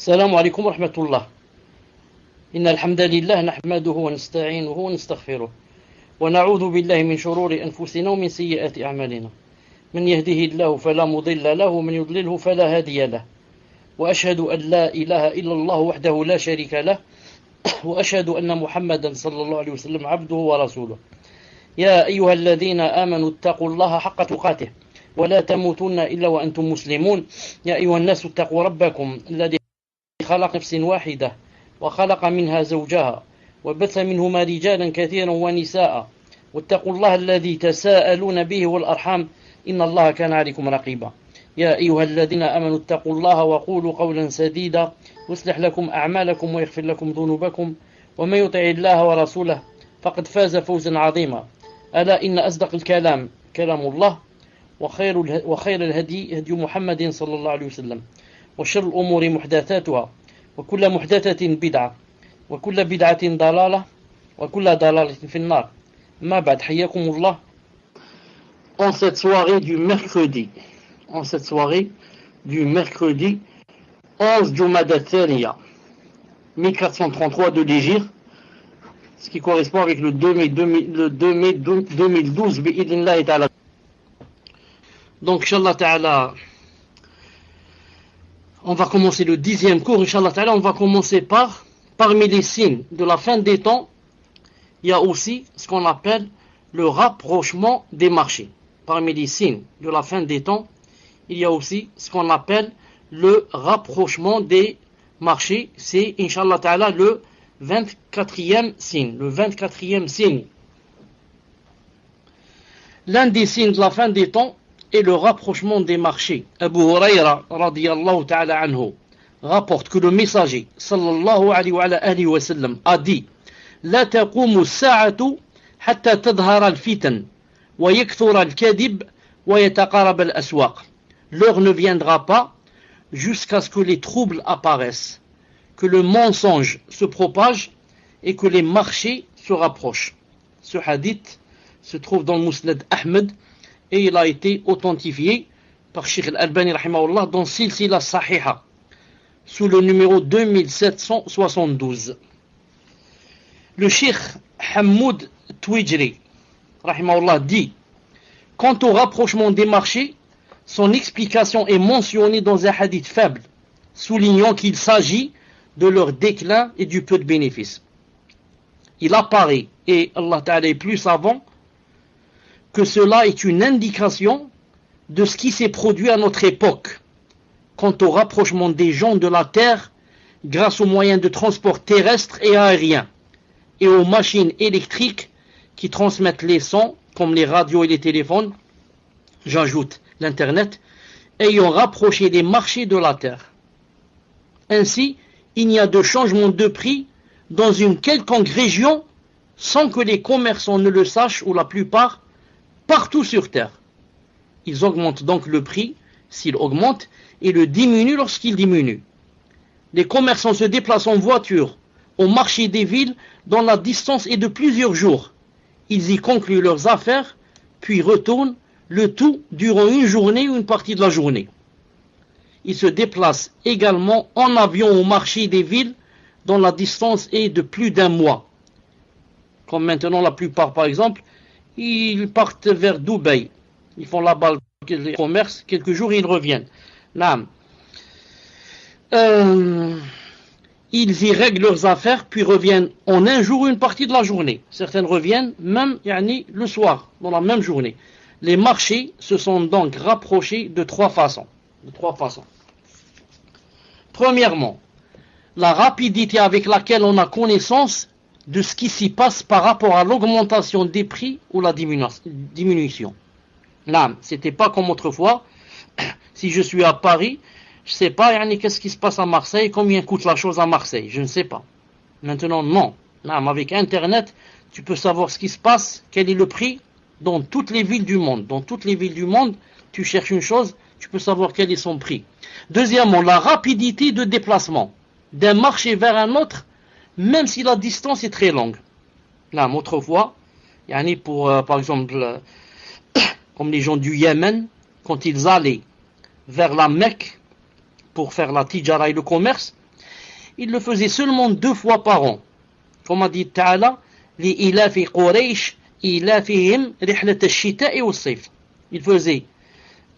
السلام عليكم ورحمة الله. إن الحمد لله نحمده ونستعينه ونستغفره ونعوذ بالله من شرور أنفسنا ومن سيئات أعمالنا. من يهده الله فلا مضل له ومن يضلله فلا هادي له. وأشهد أن لا إله إلا الله وحده لا شريك له وأشهد أن محمدا صلى الله عليه وسلم عبده ورسوله. يا أيها الذين آمنوا اتقوا الله حق تقاته ولا تموتن إلا وأنتم مسلمون. يا أيها الناس اتقوا ربكم الذي خلق نفس واحدة وخلق منها زوجها وبث منهما رجالا كثيرا ونساء واتقوا الله الذي تساءلون به والأرحام إن الله كان عليكم رقيبا. يا أيها الذين آمنوا اتقوا الله وقولوا قولا سديدا يصلح لكم أعمالكم ويغفر لكم ذنوبكم ومن يطع الله ورسوله فقد فاز فوزا عظيما. ألا إن أصدق الكلام كلام الله وخير الهدي هدي محمد صلى الله عليه وسلم وشر الأمور محدثاتها وكل محدثة بدعة وكل بدعة ضلالة وكل ضلالة في النار. ما بعد حياكم الله. En cette soirée du mercredi 11 Jumada Thaniya 1433 de l'Hégire, ce qui correspond avec le 2 mai 2012 bi'idhnillahi ta'ala. Donc Inch'Allah ta'ala, on va commencer le 10e cours. Inch'Allah ta'ala, on va commencer parmi les signes de la fin des temps, il y a aussi ce qu'on appelle le rapprochement des marchés. Parmi les signes de la fin des temps, il y a aussi ce qu'on appelle le rapprochement des marchés. C'est Inch'Allah ta'ala le 24e signe. L'un des signes de la fin des temps et le rapprochement des marchés. Abu Huraira radiyallahu ta'ala anhu rapporte que le messager sallallahu alayhi wa sallam a dit: La taqumu as-sa'atu hatta tadhhara al-fitan wa yakthura al-kadhib wa yataqarab al-aswaq. L'heure ne viendra pas jusqu'à ce que les troubles apparaissent, que le mensonge se propage et que les marchés se rapprochent. Ce hadith se trouve dans le Musnad Ahmed et il a été authentifié par Sheikh Al-Albani rahimahullah dans Silsila Sahiha sous le numéro 2772. Le Sheikh Hammoud Twijri rahimahullah dit: quant au rapprochement des marchés, son explication est mentionnée dans un hadith faible, soulignant qu'il s'agit de leur déclin et du peu de bénéfices. Il apparaît, et Allah Ta'ala est plus savant, que cela est une indication de ce qui s'est produit à notre époque quant au rapprochement des gens de la terre grâce aux moyens de transport terrestre et aérien et aux machines électriques qui transmettent les sons comme les radios et les téléphones, j'ajoute l'internet, ayant rapproché les marchés de la terre. Ainsi, il n'y a de changement de prix dans une quelconque région sans que les commerçants ne le sachent, ou la plupart partout sur terre. Ils augmentent donc le prix s'il augmente et le diminuent lorsqu'il diminue. Les commerçants se déplacent en voiture au marché des villes dont la distance est de plusieurs jours. Ils y concluent leurs affaires, puis retournent, le tout durant une journée ou une partie de la journée. Ils se déplacent également en avion au marché des villes dont la distance est de plus d'un mois. Comme maintenant la plupart par exemple, ils partent vers Dubaï. Ils font là-bas le commerce, quelques jours ils reviennent. Ils y règlent leurs affaires, puis reviennent en un jour ou une partie de la journée. Certaines reviennent même le soir, dans la même journée. Les marchés se sont donc rapprochés de trois façons. Premièrement, la rapidité avec laquelle on a connaissance de ce qui s'y passe par rapport à l'augmentation des prix ou la diminution. Là, c'était pas comme autrefois. Si je suis à Paris, je sais pas qu'est-ce qui se passe à Marseille, combien coûte la chose à Marseille, je ne sais pas. Maintenant, non. Là, avec Internet, tu peux savoir ce qui se passe, quel est le prix dans toutes les villes du monde. Dans toutes les villes du monde, tu cherches une chose, tu peux savoir quel est son prix. Deuxièmement, la rapidité de déplacement d'un marché vers un autre, même si la distance est très longue. Là, autrefois, pour, par exemple, comme les gens du Yémen, quand ils allaient vers la Mecque pour faire la tijara et le commerce, il le faisait seulement 2 fois par an. Comme a dit Ta'ala, لإلاف قريش إلافهم رحلة الشتاء والصيف. Il faisait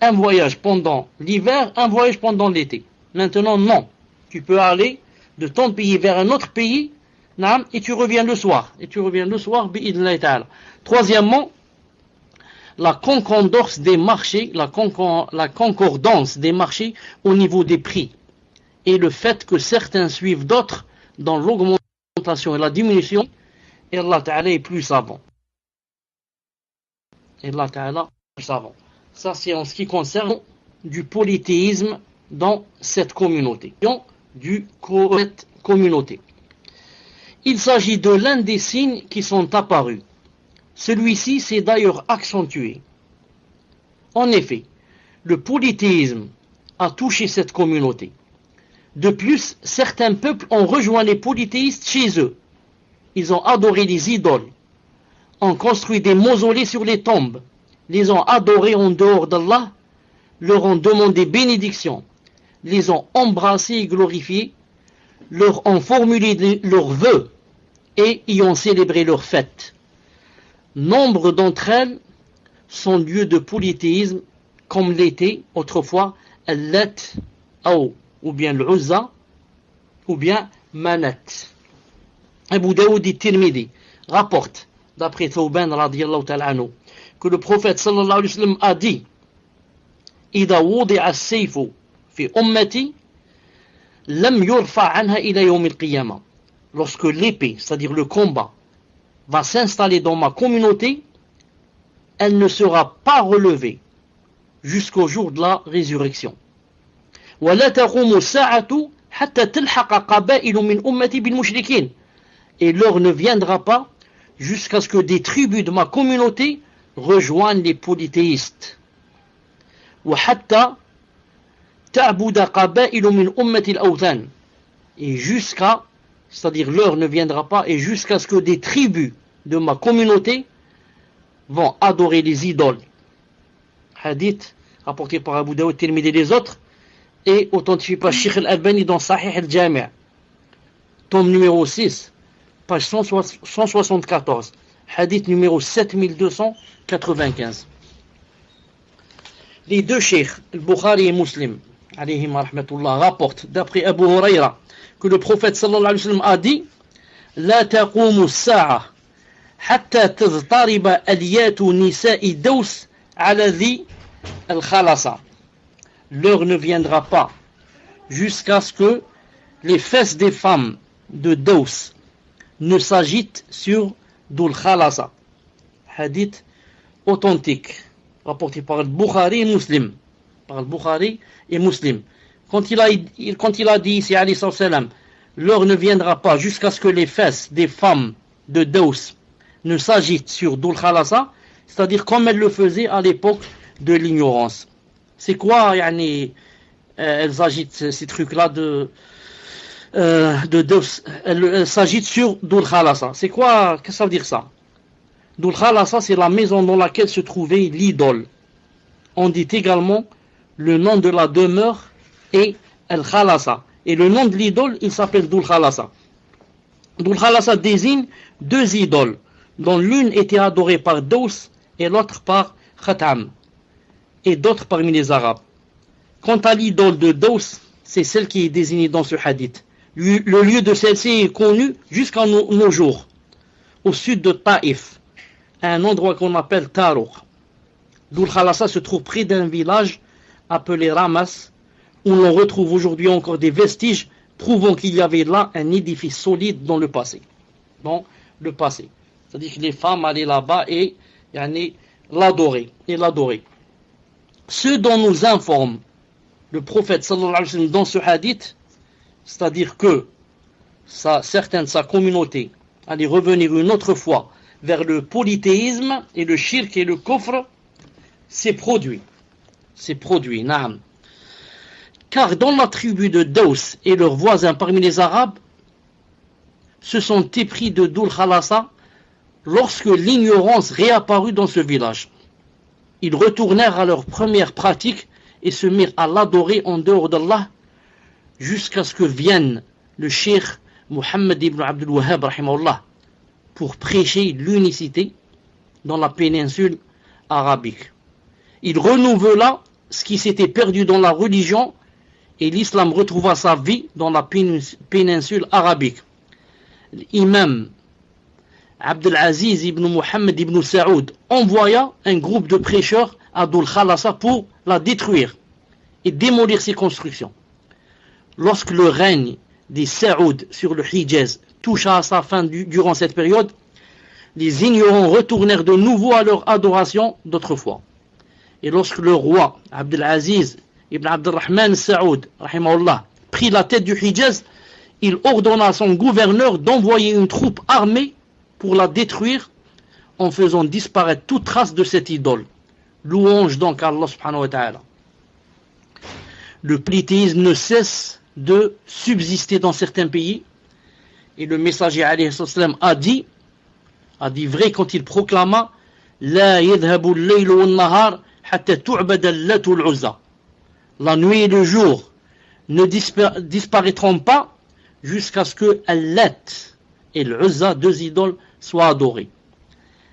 un voyage pendant l'hiver, un voyage pendant l'été. Maintenant, non. Tu peux aller de ton pays vers un autre pays, et tu reviens le soir. Et tu reviens le soir, bi'idhnillah ta'ala. Troisièmement, la concordance des marchés, la concordance des marchés au niveau des prix. Et le fait que certains suivent d'autres dans l'augmentation et la diminution, et Allah Ta'ala est plus savant. Et Allah Ta'ala est plus savant. Ça, c'est en ce qui concerne du polythéisme dans cette communauté. Il s'agit de l'un des signes qui sont apparus. Celui-ci s'est d'ailleurs accentué. En effet, le polythéisme a touché cette communauté. De plus, certains peuples ont rejoint les polythéistes chez eux. Ils ont adoré les idoles, ont construit des mausolées sur les tombes, les ont adorés en dehors d'Allah, leur ont demandé bénédiction, les ont embrassés et glorifiés, leur ont formulé leurs vœux et y ont célébré leurs fêtes. Nombre d'entre elles sont lieux de polythéisme, comme l'était autrefois Al-Lat ou bien l'Uzza ou bien Manat. Abu Daoud et Tirmidhi rapporte, d'après Thawban radiyallahu ta'ala anhu, que le prophète sallallahu alayhi wa sallam a dit: إذا وضع السيف في أمتي لم يرفع عنها إلى يوم القيامة. Lorsque l'épée, c'est-à-dire le combat, va s'installer dans ma communauté, elle ne sera pas relevée jusqu'au jour de la résurrection. ولا تقوم الساعة حتى تلحق قبائل من أمتي بالمشركين. Et l'heure ne viendra pas jusqu'à ce que des tribus de ma communauté rejoignent les polythéistes. وحتى تعبد قبائل من أمة الأوثان. Et jusqu'à, c'est-à-dire l'heure ne viendra pas, et jusqu'à ce que des tribus de ma communauté vont adorer les idoles. Hadith rapporté par Abu Daoud, Tirmidhi et les autres, et authentifié par Sheikh Al-Albani dans Sahih Al-Jami', tome numéro 6, page 174, hadith numéro 7295. Les deux cheikhs, Al-Bukhari et Muslim, alayhim rahmatullah, rapportent d'après Abu Huraira que le prophète sallallahu alayhi wa sallam a dit: La taqumu as-sa'a hatta tadtariba aliyatu nisa'i Daws ala dhi al-khalasa. L'heure ne viendra pas jusqu'à ce que les fesses des femmes de Daws ne s'agitent sur Dhul Khalasa. Hadith authentique, rapporté par Al-Bukhari et Muslim. Par Al-Bukhari et Muslim. Quand il a dit ici, alayhi salam, l'heure ne viendra pas jusqu'à ce que les fesses des femmes de Daws ne s'agitent sur Dhul Khalasa, c'est-à-dire comme elles le faisaient à l'époque de l'ignorance. C'est quoi, elles agitent ces trucs-là de Daws, elles s'agitent sur Dhul Khalasa. C'est quoi, qu'est-ce que ça veut dire ça? Dhul Khalasa, c'est la maison dans laquelle se trouvait l'idole. On dit également le nom de la demeure est Al-Khalasa. Et le nom de l'idole, il s'appelle Dhul Khalasa. Dhul Khalasa désigne deux idoles, dont l'une était adorée par Daws et l'autre par Khatam, et d'autres parmi les Arabes. Quant à l'idole de Daws, c'est celle qui est désignée dans ce hadith. Le lieu de celle-ci est connu jusqu'à nos jours, au sud de Taïf, à un endroit qu'on appelle Tarouq. Dhul Khalasa se trouve près d'un village appelé Ramas, où l'on retrouve aujourd'hui encore des vestiges prouvant qu'il y avait là un édifice solide dans le passé. C'est-à-dire que les femmes allaient là-bas et l'adorer. Ce dont nous informe le prophète sallallahu alayhi wa sallam dans ce hadith, c'est-à-dire que certains de sa communauté allaient revenir une autre fois vers le polythéisme et le shirk et le kufr, c'est produit, naam. Car dans la tribu de Daws et leurs voisins parmi les Arabes se sont épris de Dhul Khalasa lorsque l'ignorance réapparut dans ce village. Ils retournèrent à leur première pratique et se mirent à l'adorer en dehors d'Allah jusqu'à ce que vienne le Cheikh Mohammed ibn Abdul Wahhab rahimahullah, pour prêcher l'unicité dans la péninsule arabique. Il renouvela ce qui s'était perdu dans la religion et l'islam retrouva sa vie dans la péninsule arabique. L'imam Abdelaziz ibn Mohammed ibn Saoud envoya un groupe de prêcheurs à Dhul Khalasa pour la détruire et démolir ses constructions. Lorsque le règne des Saoud sur le Hijaz toucha à sa fin durant cette période, les ignorants retournèrent de nouveau à leur adoration d'autrefois. Et lorsque le roi Abdelaziz ibn Abdurrahman Saoud prit la tête du Hijaz, il ordonna à son gouverneur d'envoyer une troupe armée pour la détruire en faisant disparaître toute trace de cette idole. Louange donc à Allah subhanahu wa ta'ala. Le polythéisme ne cesse de subsister dans certains pays et le messager alayhi salam a dit vrai quand il proclama La yadhabu al-laylu wal-nahar hatta tu'bada al-lat wal-uzza. La nuit et le jour ne disparaîtront pas jusqu'à ce que Al-Lat et l'Uzza, deux idoles, soient adorés.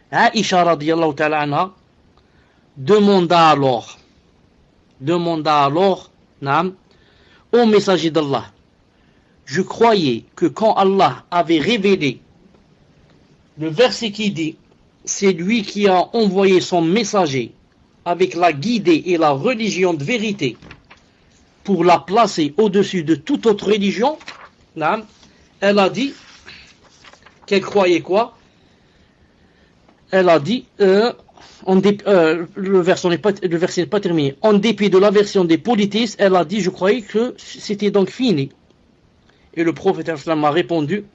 Aïcha radiyallahu ta'ala anha demanda alors au messager d'Allah, je croyais que quand Allah avait révélé le verset qui dit c'est lui qui a envoyé son messager avec la guidée et la religion de vérité pour la placer au-dessus de toute autre religion, elle a dit qu'elle croyait quoi? Elle a dit le verset n'est pas terminé. En dépit de la version des polythéistes, elle a dit je croyais que c'était donc fini. Et le prophète a répondu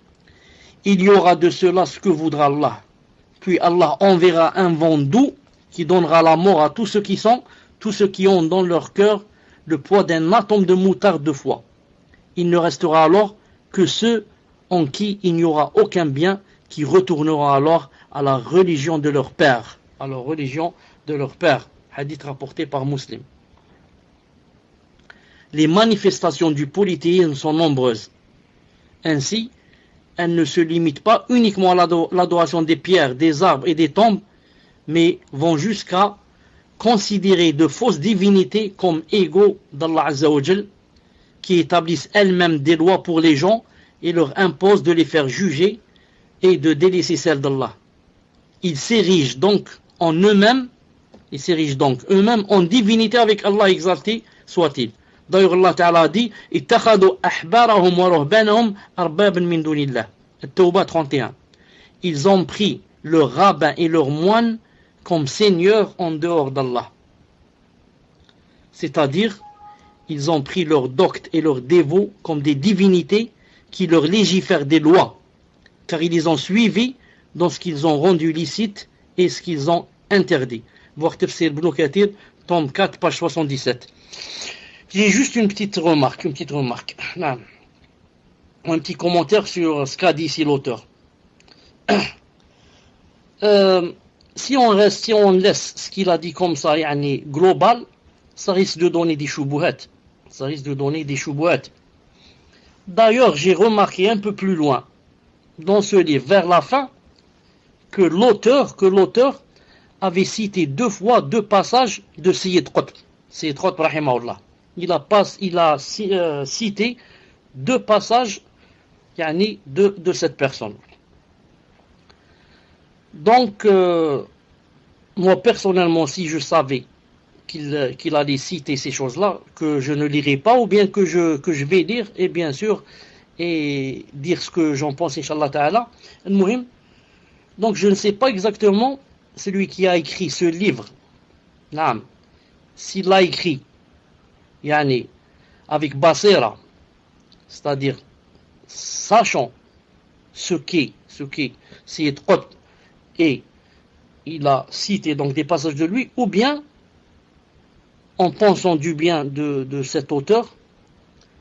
il y aura de cela ce que voudra Allah. Puis Allah enverra un vent doux qui donnera la mort à tous ceux qui ont dans leur cœur le poids d'un atome de moutarde de foi. Il ne restera alors que ceux en qui il n'y aura aucun bien, qui retourneront alors à la religion de leur père. À la religion de leur père. Hadith rapporté par Muslim. Les manifestations du polythéisme sont nombreuses. Ainsi, elles ne se limitent pas uniquement à l'adoration des pierres, des arbres et des tombes, mais vont jusqu'à considérer de fausses divinités comme égaux d'Allah Azza wa Jal, qui établissent elles-mêmes des lois pour les gens et leur imposent de les faire juger et de délaisser celles d'Allah. Ils s'érigent donc eux-mêmes en divinité avec Allah exalté soit-il. D'ailleurs Allah Ta'ala a dit ittakhadu ahbarahum wa ruhbanahum arbaban min dunillah. At-Tawbah 31. Ils ont pris leurs rabbins et leurs moines comme seigneurs en dehors d'Allah. C'est-à-dire, ils ont pris leurs doctes et leurs dévots comme des divinités qui leur légifèrent des lois, car ils les ont suivis dans ce qu'ils ont rendu licite et ce qu'ils ont interdit. Voir Tafsir Ibn Kathir, tome 4, page 77. J'ai juste une petite remarque. Un petit commentaire sur ce qu'a dit ici l'auteur. Si on laisse ce qu'il a dit comme ça, global, ça risque de donner des choubouhats. D'ailleurs, j'ai remarqué un peu plus loin, dans ce livre, vers la fin, que l'auteur avait cité deux fois deux passages de Sayyid Qutb. Sayyid Qutb, rahimahullah. Il a cité deux passages de cette personne. Donc, moi personnellement, si je savais qu'il allait citer ces choses-là, que je ne lirai pas, ou bien que je vais lire, et bien sûr, et dire ce que j'en pense, Inch'Allah Ta'ala. Donc, je ne sais pas exactement celui qui a écrit ce livre, s'il l'a écrit, avec Basira, c'est-à-dire sachant ce qu'est Sayyid Qutb, et il a cité donc des passages de lui, ou bien en pensant du bien de cet auteur,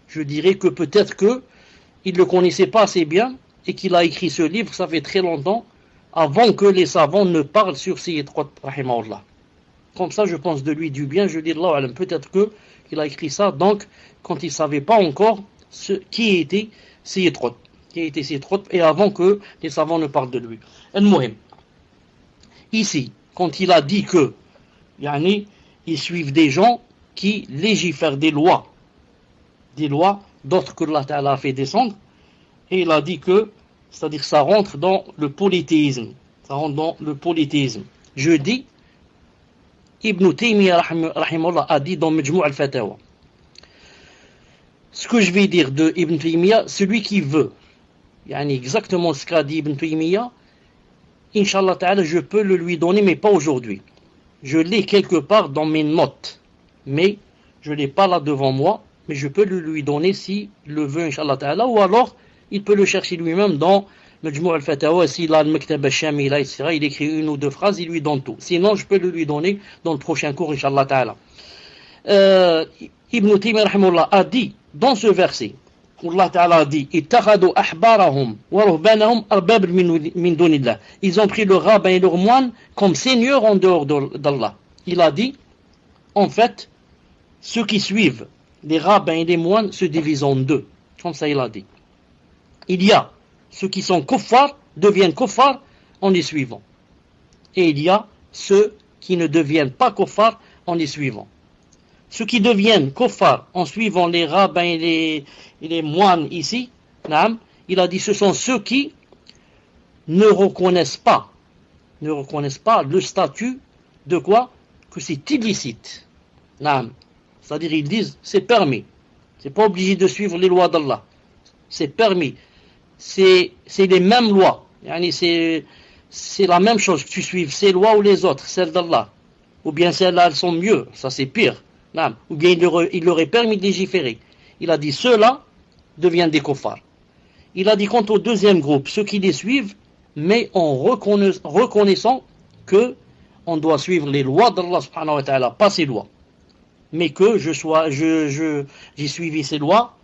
je dirais que peut-être qu'il ne le connaissait pas assez bien et qu'il a écrit ce livre, ça fait très longtemps, avant que les savants ne parlent sur Sayyid Qutb, rahimahullah. Comme ça, je pense de lui du bien, je dis Allah, peut-être qu'il a écrit ça, donc, quand il ne savait pas encore qui était Sayyid Qutb, et avant que les savants ne parlent de lui. Al-Muhim, ici, quand il a dit que ils suivent des gens qui légifèrent des lois d'autres que Allah Ta'ala a fait descendre, et il a dit que, c'est-à-dire ça rentre dans le polythéisme. Je dis, Ibn Taymiyyah rahimahullah a dit dans Majmou' al-Fatawa. Ce que je vais dire de Ibn Taymiyyah, celui qui veut, exactement ce qu'a dit Ibn Taymiyyah, Inch'Allah Ta'ala, je peux le lui donner, mais pas aujourd'hui. Je l'ai quelque part dans mes notes, mais je ne l'ai pas là devant moi, mais je peux le lui donner s'il le veut, Inch'Allah Ta'ala, ou alors il peut le chercher lui-même dans Majmou' al-Fatawa, s'il a le Maktab al-Shamila, etc., il écrit une ou deux phrases, il lui donne tout. Sinon, je peux le lui donner dans le prochain cours, Inch'Allah Ta'ala. Ibn Taymiyyah rahimahullah a dit, dans ce verset, où Allah Ta'ala a dit, ittakhadou ahbarahum wa ruhbanahum arbab min dunillah. Ils ont pris leurs rabbins et leurs moines comme seigneurs en dehors d'Allah. Il a dit, en fait, ceux qui suivent les rabbins et les moines se divisent en deux. Comme ça, il a dit. Il y a ceux qui sont kuffars, deviennent kuffars en les suivant. Et il y a ceux qui ne deviennent pas kuffars en les suivant. Ceux qui deviennent kuffars en suivant les rabbins et les moines ici, il a dit ce sont ceux qui ne reconnaissent pas le statut de quoi? Que c'est illicite. C'est-à-dire ils disent c'est permis. C'est pas obligé de suivre les lois d'Allah. C'est permis. C'est les mêmes lois. C'est la même chose que tu suives ces lois ou les autres, celles d'Allah. Ou bien celles-là, elles sont mieux. Ça c'est pire. Ou bien il leur est permis de légiférer. Il a dit ceux-là deviennent des kuffars. Il a dit quant au deuxième groupe, ceux qui les suivent, mais en reconnaissant que on doit suivre les lois d'Allah subhanahu wa ta'ala, pas ses lois. Mais que j'ai suivi ces lois,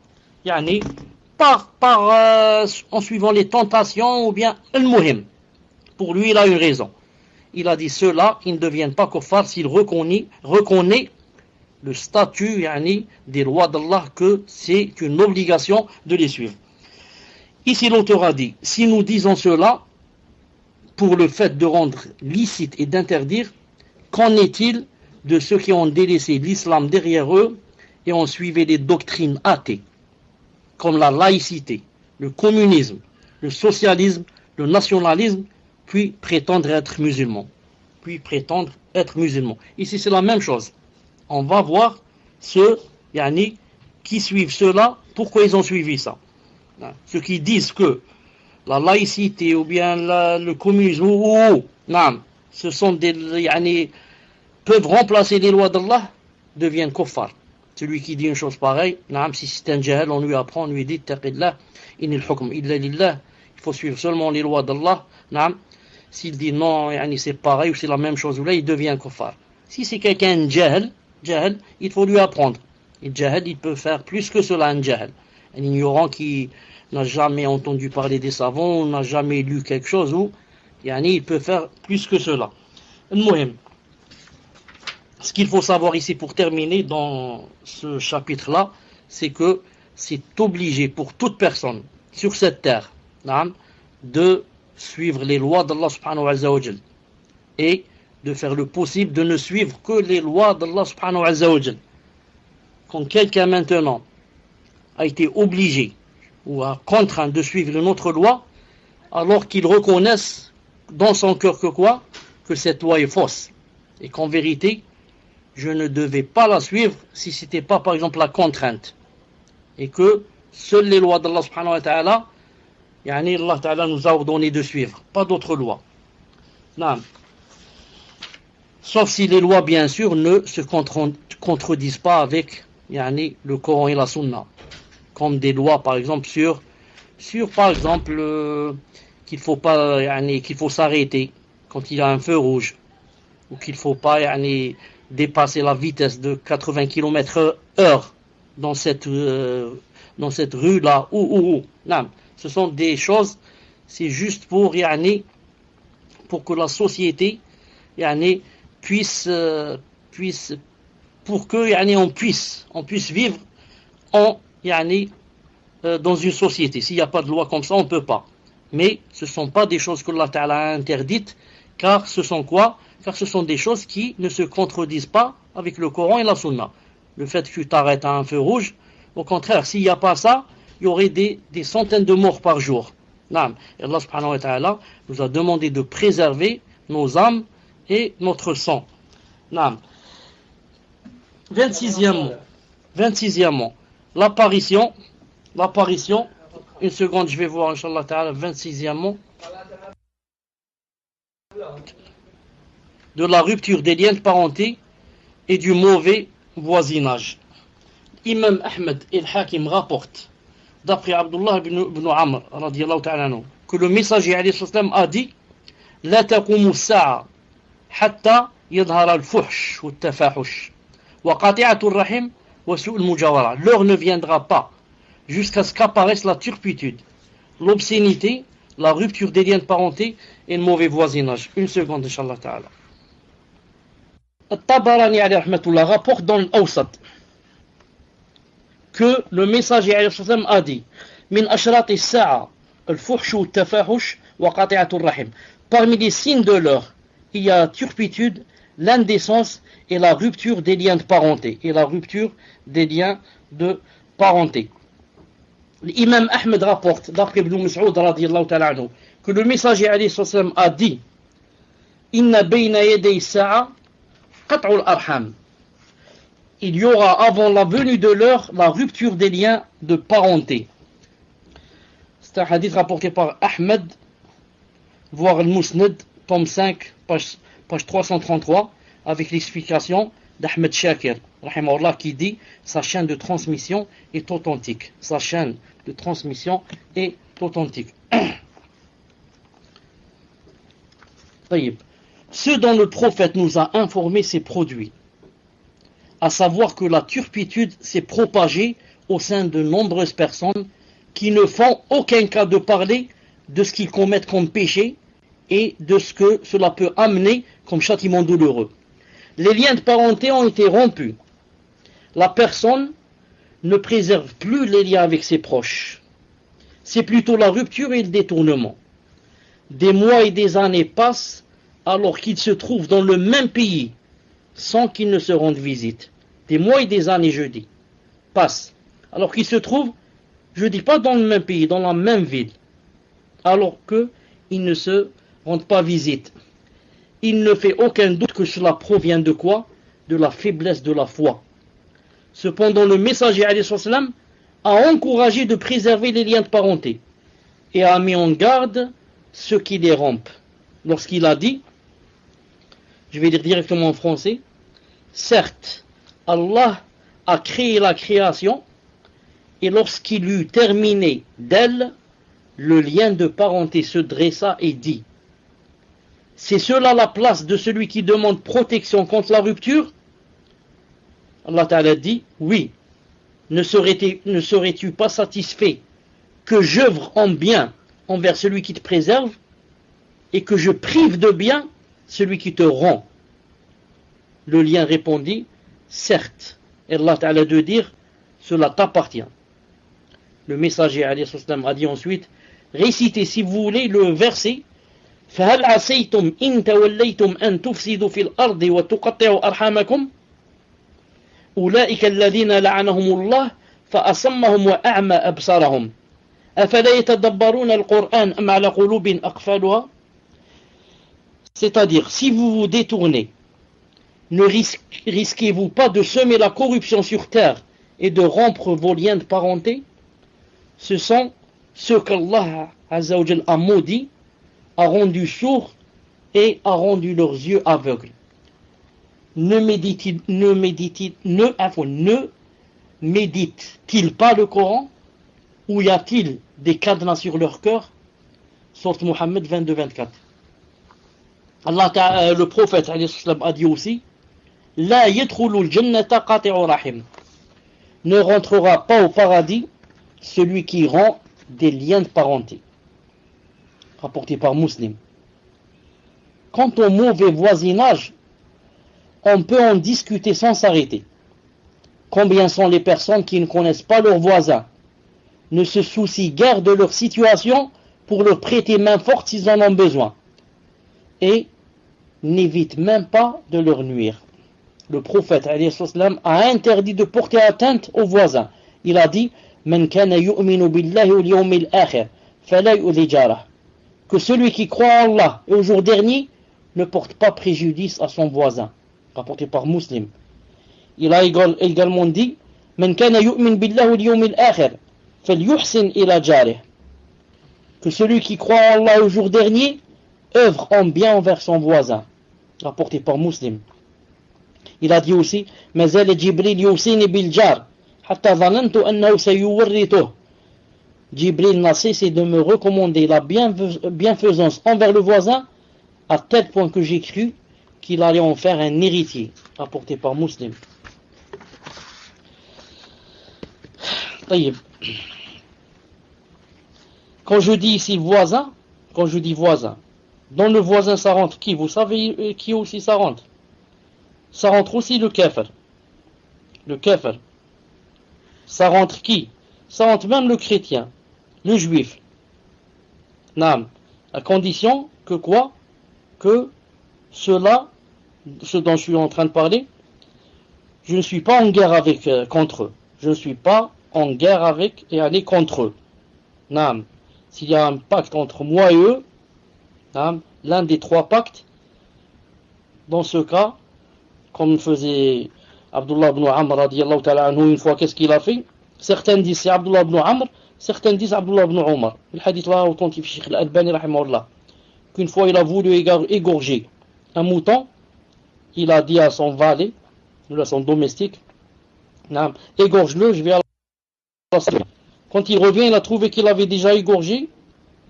en suivant les tentations ou bien al-muhim. Pour lui, il a une raison. Il a dit ceux-là, ils ne deviennent pas kuffars s'ils reconnaît le statut des lois d'Allah, que c'est une obligation de les suivre. Ici l'auteur a dit, si nous disons cela pour le fait de rendre licite et d'interdire, qu'en est-il de ceux qui ont délaissé l'islam derrière eux et ont suivi les doctrines athées, comme la laïcité, le communisme, le socialisme, le nationalisme, puis prétendre être musulmans. Ici c'est la même chose. On va voir ceux qui suivent cela, pourquoi ils ont suivi ça. Ceux qui disent que la laïcité ou bien le communisme ce sont peuvent remplacer les lois d'Allah, deviennent kuffar. Celui qui dit une chose pareille, si c'est un jahil, on lui apprend, on lui dit taqillah, inil hukm illa lillah, il faut suivre seulement les lois d'Allah. S'il dit non, c'est pareil ou c'est la même chose, là, il devient kuffar. Si c'est quelqu'un jahil, il faut lui apprendre. Et jahil, il peut faire plus que cela, un jahil. Un ignorant qui n'a jamais entendu parler des savants, n'a jamais lu quelque chose, ou il peut faire plus que cela. Ce qu'il faut savoir ici pour terminer dans ce chapitre-là, c'est que c'est obligé pour toute personne sur cette terre de suivre les lois d'Allah subhanahu wa ta'ala et de faire le possible de ne suivre que les lois d'Allah subhanahu wa ta'ala. Quand quelqu'un maintenant a été obligé ou a contraint de suivre une autre loi, alors qu'il reconnaisse dans son cœur que cette loi est fausse et qu'en vérité je ne devais pas la suivre si ce n'était pas par exemple la contrainte, et que seules les lois d'Allah subhanahu wa ta'ala Allah ta'ala nous a ordonné de suivre, pas d'autres lois. Sauf si les lois bien sûr ne se contredisent pas avec le Coran et la Sunna, comme des lois par exemple sur par exemple qu'il faut pas qu'il faut s'arrêter quand il y a un feu rouge, ou qu'il faut pas dépasser la vitesse de 80 km/h dans cette rue là ou ce sont des choses, c'est juste pour que la société puisse pour que on puisse vivre en dans une société. S'il n'y a pas de loi comme ça, on ne peut pas. Mais ce ne sont pas des choses que Allah Ta'ala a interdites, car ce sont quoi? Car ce sont des choses qui ne se contredisent pas avec le Coran et la Sunna. Le fait que tu t'arrêtes à un feu rouge, au contraire, s'il n'y a pas ça, il y aurait des centaines de morts par jour. Et Allah subhanahu wa ta'ala nous a demandé de préserver nos âmes et notre sang. 26e, l'apparition, une seconde, je vais voir, Inch'Allah ta'ala, 26e, de la rupture des liens de parenté et du mauvais voisinage. Imam Ahmed et Hakim rapportent, d'après Abdullah ibn Amr, radiyallahu ta'ala anhu, que le messager alayhi salam a dit La taqumu as-sa'a hatta yadhhara al-fuhsh wa al-tafahush wa qati'atu ar-rahim wa su'u al-mujawara. L'heure ne viendra pas jusqu'à ce qu'apparaisse la turpitude, l'obscénité, la rupture des liens de parenté et le mauvais voisinage. Une seconde, Inch'Allah ta'ala. At-Tabarani alayhi rahmatullah rapporte dans l'Awsat que le messager alayhi salam a dit Min ashrati as-sa'a al-fuhsh wa al-tafahush wa qati'atu ar-rahim. Parmi les signes de l'heure, il y a la turpitude, l'indécence et la rupture des liens de parenté. L'imam Ahmed rapporte, d'après Ibn Mas'ud radiyallahu ta'ala anhu, que le messager alayhi salam a dit Inna bayna yaday as-sa'a qat'u al-arham. Il y aura avant la venue de l'heure la rupture des liens de parenté. C'est un hadith rapporté par Ahmed, voire al-Musnad, tome 5, page 333, avec l'explication d'Ahmed Shakir, rahimahullah, qui dit sa chaîne de transmission est authentique. Ce dont le prophète nous a informé s'est produit, à savoir que la turpitude s'est propagée au sein de nombreuses personnes qui ne font aucun cas de parler de ce qu'ils commettent comme péché et de ce que cela peut amener comme châtiment douloureux. Les liens de parenté ont été rompus. La personne ne préserve plus les liens avec ses proches. C'est plutôt la rupture et le détournement. Des mois et des années passent alors qu'ils se trouvent dans le même pays sans qu'ils ne se rendent visite. Des mois et des années, je dis, passent alors qu'ils se trouvent, je ne dis pas dans le même pays, dans la même ville, alors qu'ils ne se rendent pas visite. Il ne fait aucun doute que cela provient de quoi? De la faiblesse de la foi. Cependant, le messager alayhi salam a encouragé de préserver les liens de parenté et a mis en garde ceux qui les rompent. Lorsqu'il a dit, je vais dire directement en français, certes, Allah a créé la création et lorsqu'il eut terminé d'elle, le lien de parenté se dressa et dit c'est cela la place de celui qui demande protection contre la rupture? Allah Ta'ala dit oui. Ne serais-tu pas satisfait que j'œuvre en bien envers celui qui te préserve et que je prive de bien celui qui te rend? Le lien répondit certes. Et Allah Ta'ala de dire cela t'appartient. Le messager alayhi salam a dit ensuite récitez si vous voulez le verset فهل عسيتم إن توليتم أن تفسدوا في الأرض وتقطعوا أرحامكم أولئك الذين لعنهم الله فأصمهم وأعمى أبصارهم أفلا يتدبرون القرآن أم على قلوب أقفالها. C'est-à-dire, si vous vous détournez, ne risquez-vous pas de semer la corruption sur terre et de rompre vos liens de parenté? Ce sont ceux qu'Allah Azza wa Jal a maudits, a rendu sourds et a rendu leurs yeux aveugles. Ne méditent-ils pas le Coran? Ou y a-t-il des cadenas sur leur cœur? Sourate Muhammad 22-24. Allah, le prophète a dit aussi La yadkhulul jannata qati'u rahim. Ne rentrera pas au paradis celui qui rend des liens de parenté. Rapporté par Muslim. Quant au mauvais voisinage, on peut en discuter sans s'arrêter. Combien sont les personnes qui ne connaissent pas leurs voisins, ne se soucient guère de leur situation pour leur prêter main forte s'ils en ont besoin, et n'évitent même pas de leur nuire. Le prophète alayhi salam a interdit de porter atteinte aux voisins. Il a dit Man kana yu'minu billahi wal yawmil akhir fala yu'dhi jarah, que celui qui croit en Allah et au jour dernier ne porte pas préjudice à son voisin, rapporté par Muslim. Il a également dit Man kana yu'min billahi wal yawmil akhir falyuhsin ila jarih, que celui qui croit en Allah et au jour dernier œuvre en bien envers son voisin, rapporté par Muslim. Il a dit aussi Mazal Jibril yusini bil jar hatta dhanantu annahu sayuwarrituh. Jibril n'a cessé de me recommander la bienfaisance envers le voisin à tel point que j'ai cru qu'il allait en faire un héritier, rapporté par Muslim. Quand je dis ici voisin, dans le voisin ça rentre qui? Vous savez qui aussi ça rentre? Ça rentre aussi le kafir. Le kafir. Ça rentre qui? Ça rentre même le chrétien, le juif. Naam. À condition que quoi? Que cela, ce dont je suis en train de parler, je ne suis pas en guerre contre eux. Je ne suis pas en guerre avec et aller contre eux. Naam. S'il y a un pacte entre moi et eux, naam, l'un des trois pactes, dans ce cas, comme faisait Abdullah ibn Amr radiyallahu ta'ala anhu une fois, qu'est-ce qu'il a fait? Certains disent c'est Abdullah ibn Amr, certains disent Abdullah ibn Omar. Le hadith là authentique Cheikh Al-Albani rahimahullah, qu'une fois il a voulu égorger un mouton, il a dit à son valet, à son domestique, égorge-le, je vais à la salle. Quand il revient, il a trouvé qu'il avait déjà égorgé.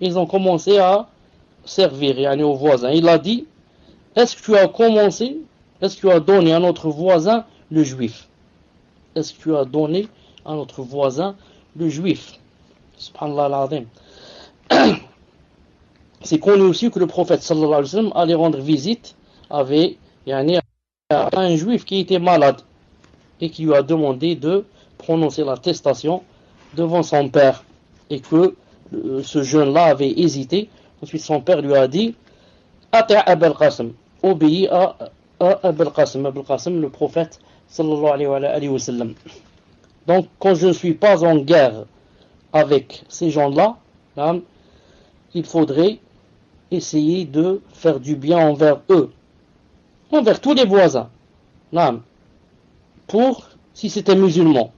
Ils ont commencé à servir aux voisins. Il a dit, est-ce que tu as donné à notre voisin le juif? Est-ce que tu as donné à notre voisin le juif? Subhanallah al-Azim. C'est connu aussi que le prophète sallallahu alayhi wa sallam allait rendre visite à un juif qui était malade et qui lui a demandé de prononcer l'attestation devant son père, et que ce jeune-là avait hésité. Ensuite son père lui a dit Ata' Abul Qasim, obéis à Abul Qasim. Abul Qasim, le prophète sallallahu alayhi wa sallam. Donc quand je ne suis pas en guerre avec ces gens-là, il faudrait essayer de faire du bien envers eux, envers tous les voisins, pour si c'était musulman,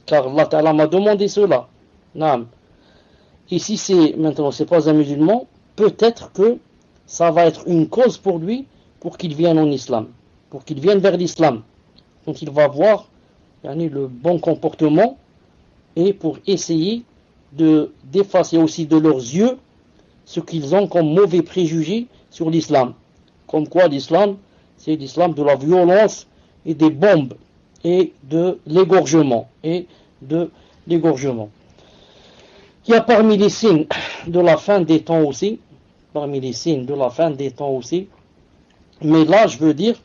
car Allah Ta'ala m'a demandé cela. Et si c'est pas un musulman, peut-être que ça va être une cause pour lui, pour qu'il vienne en islam, pour qu'il vienne vers l'islam. Donc il va voir le bon comportement, et pour essayer d'effacer aussi de leurs yeux ce qu'ils ont comme mauvais préjugés sur l'islam. Comme quoi l'islam, c'est l'islam de la violence et des bombes et de l'égorgement. Il y a parmi les signes de la fin des temps aussi, mais là je veux dire,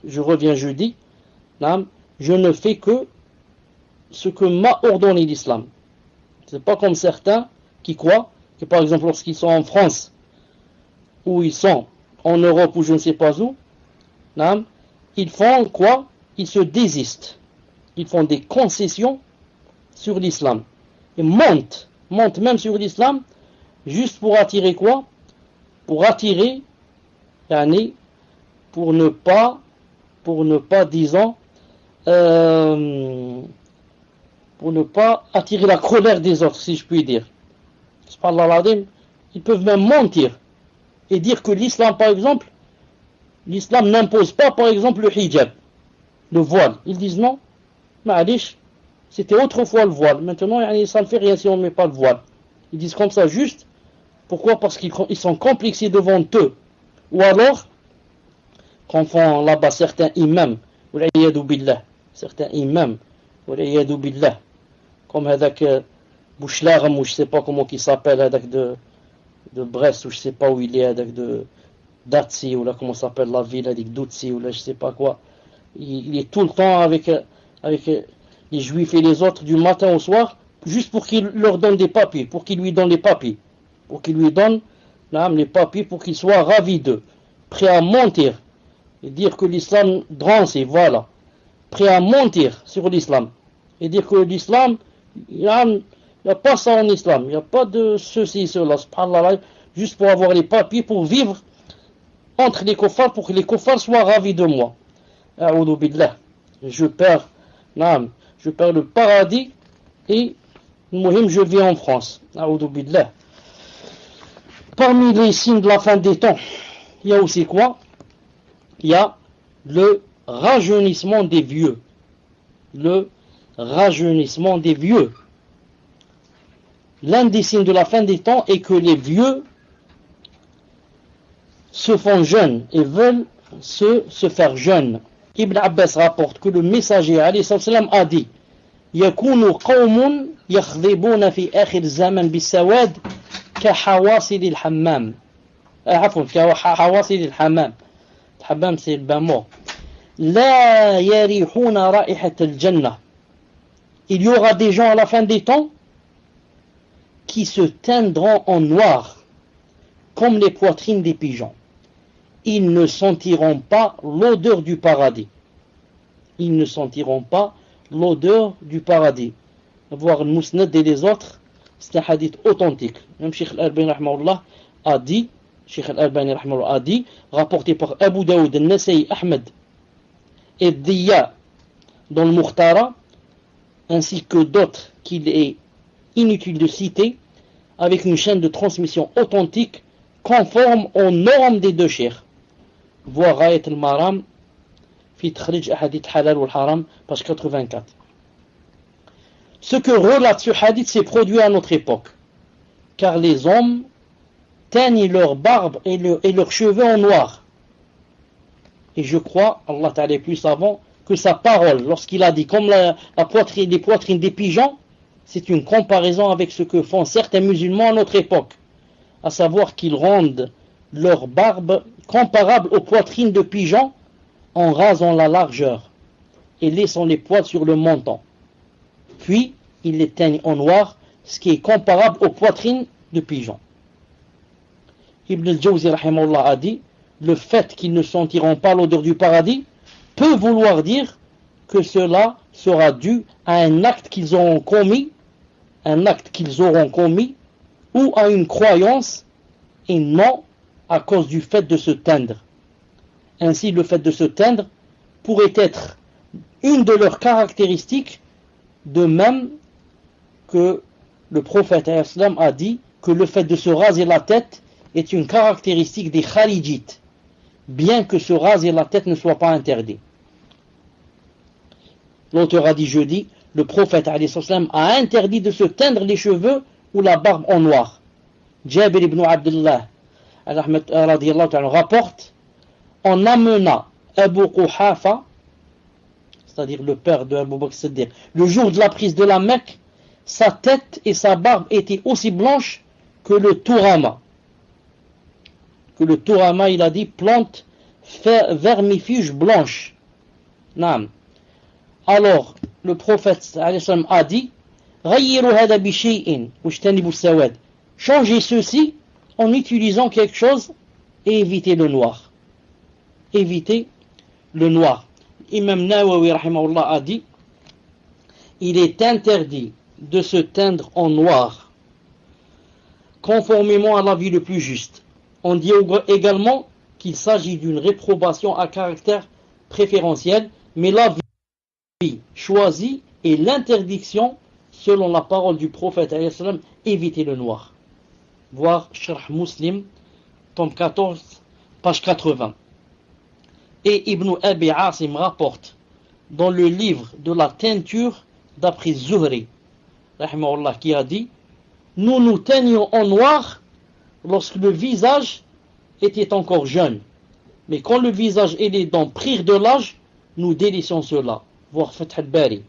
je reviens jeudi, je ne fais que ce que m'a ordonné l'islam. C'est pas comme certains qui croient que par exemple lorsqu'ils sont en France, ou ils sont en Europe ou je ne sais pas où, ils font quoi? Ils se désistent. Ils font des concessions sur l'islam. Ils montent même sur l'islam, juste pour attirer quoi? Pour attirer, pour ne pas, disons, pour ne pas attirer la colère des autres, si je puis dire. Ils peuvent même mentir et dire que l'islam, par exemple, l'islam n'impose pas, par exemple, le hijab, le voile. Ils disent non, ma'alish, c'était autrefois le voile. Maintenant, ça ne fait rien si on ne met pas le voile. Ils disent comme ça juste. Pourquoi? Parce qu'ils sont complexés devant eux. Ou alors, quand font là-bas certains imams, certains imams, comme avec Bouchlaram, ou je ne sais pas comment il s'appelle, avec de Brest, ou je ne sais pas où il est, avec de Datsi, ou là comment s'appelle la ville, avec Doutsi, ou là je ne sais pas quoi. Il est tout le temps avec les juifs et les autres du matin au soir juste pour qu'il leur donne des papiers, pour qu'il lui donne les papiers, pour qu'il lui donne les papiers pour qu'il soit ravi d'eux, prêt à mentir et dire que l'islam drance, et voilà, prêt à mentir sur l'islam et dire que l'islam, il n'y a pas ça en islam, il n'y a pas de ceci, cela, subhanallah, juste pour avoir les papiers, pour vivre entre les kuffars, pour que les kuffars soient ravis de moi. A'oudou billah. Je perds le paradis et je vis en France. A'oudou billah. Parmi les signes de la fin des temps, il y a aussi quoi? Il y a le rajeunissement des vieux. Le rajeunissement des vieux. L'un des signes de la fin des temps est que les vieux se font jeunes et veulent se faire jeunes. Ibn Abbas rapporte que le messager alayhi salam a dit: يكون قوم يخضبون في آخر الزمن بالسواد كحواصل الحمام. عفوا كحواصل الحمام. الحمام c'est le bain mort. لا يريحون رائحة الجنة. Il y aura des gens à la fin des temps qui se teindront en noir comme les poitrines des pigeons. Ils ne sentiront pas l'odeur du paradis. Ils ne sentiront pas l'odeur du paradis. Voir le Mousnad et les autres, c'est un hadith authentique. Même Cheikh Al-Albani a dit, rapporté par Abu Daoud, Al-Nasai, Ahmed et Diya dans le Mukhtara, ainsi que d'autres qu'il est inutile de citer, avec une chaîne de transmission authentique conforme aux normes des deux cheikhs. Voir Rayat al-Maram, fi Takhrij Ahadith Halal wal Haram, page 84. Ce que relate ce hadith s'est produit à notre époque, car les hommes teignent leur barbe et leurs cheveux en noir. Et je crois, Allah Ta'ala est plus savant, que sa parole, lorsqu'il a dit comme les poitrines des pigeons, c'est une comparaison avec ce que font certains musulmans à notre époque, à savoir qu'ils rendent leur barbe comparable aux poitrines de pigeons en rasant la largeur et laissant les poils sur le menton. Puis, ils les teignent en noir, ce qui est comparable aux poitrines de pigeons. Ibn al-Jawzi rahimahullah a dit: le fait qu'ils ne sentiront pas l'odeur du paradis peut vouloir dire que cela sera dû à un acte qu'ils auront commis, ou à une croyance, et non à cause du fait de se teindre. Ainsi, le fait de se teindre pourrait être une de leurs caractéristiques, de même que le prophète a dit que le fait de se raser la tête est une caractéristique des Kharijites, bien que se raser la tête ne soit pas interdit. L'auteur a dit jeudi, le prophète a interdit de se teindre les cheveux ou la barbe en noir. Jabir ibn Abdullah rapporte: on amena Abu Quhafa, c'est-à-dire le père de Abu Bakr Siddiq, le jour de la prise de la Mecque, sa tête et sa barbe étaient aussi blanches que le Tourama. Que le Tourama, il a dit, plante vermifuge blanche. Naam. Alors, le prophète a dit: changez ceci en utilisant quelque chose et évitez le noir. Évitez le noir. Imam Nawawi rahimahullah a dit: il est interdit de se teindre en noir, conformément à l'avis le plus juste. On dit également qu'il s'agit d'une réprobation à caractère préférentiel, mais l'avis choisi est l'interdiction selon la parole du prophète éviter le noir. Voir Sharh Muslim, tome 14, page 80. Et Ibn Abi Asim rapporte dans le livre de la teinture d'après Zuhri, rahimahullah, qui a dit: nous nous teignions en noir lorsque le visage était encore jeune, mais quand le visage et les dents prirent de l'âge, nous délaissions cela. Voir Fath al-Bari,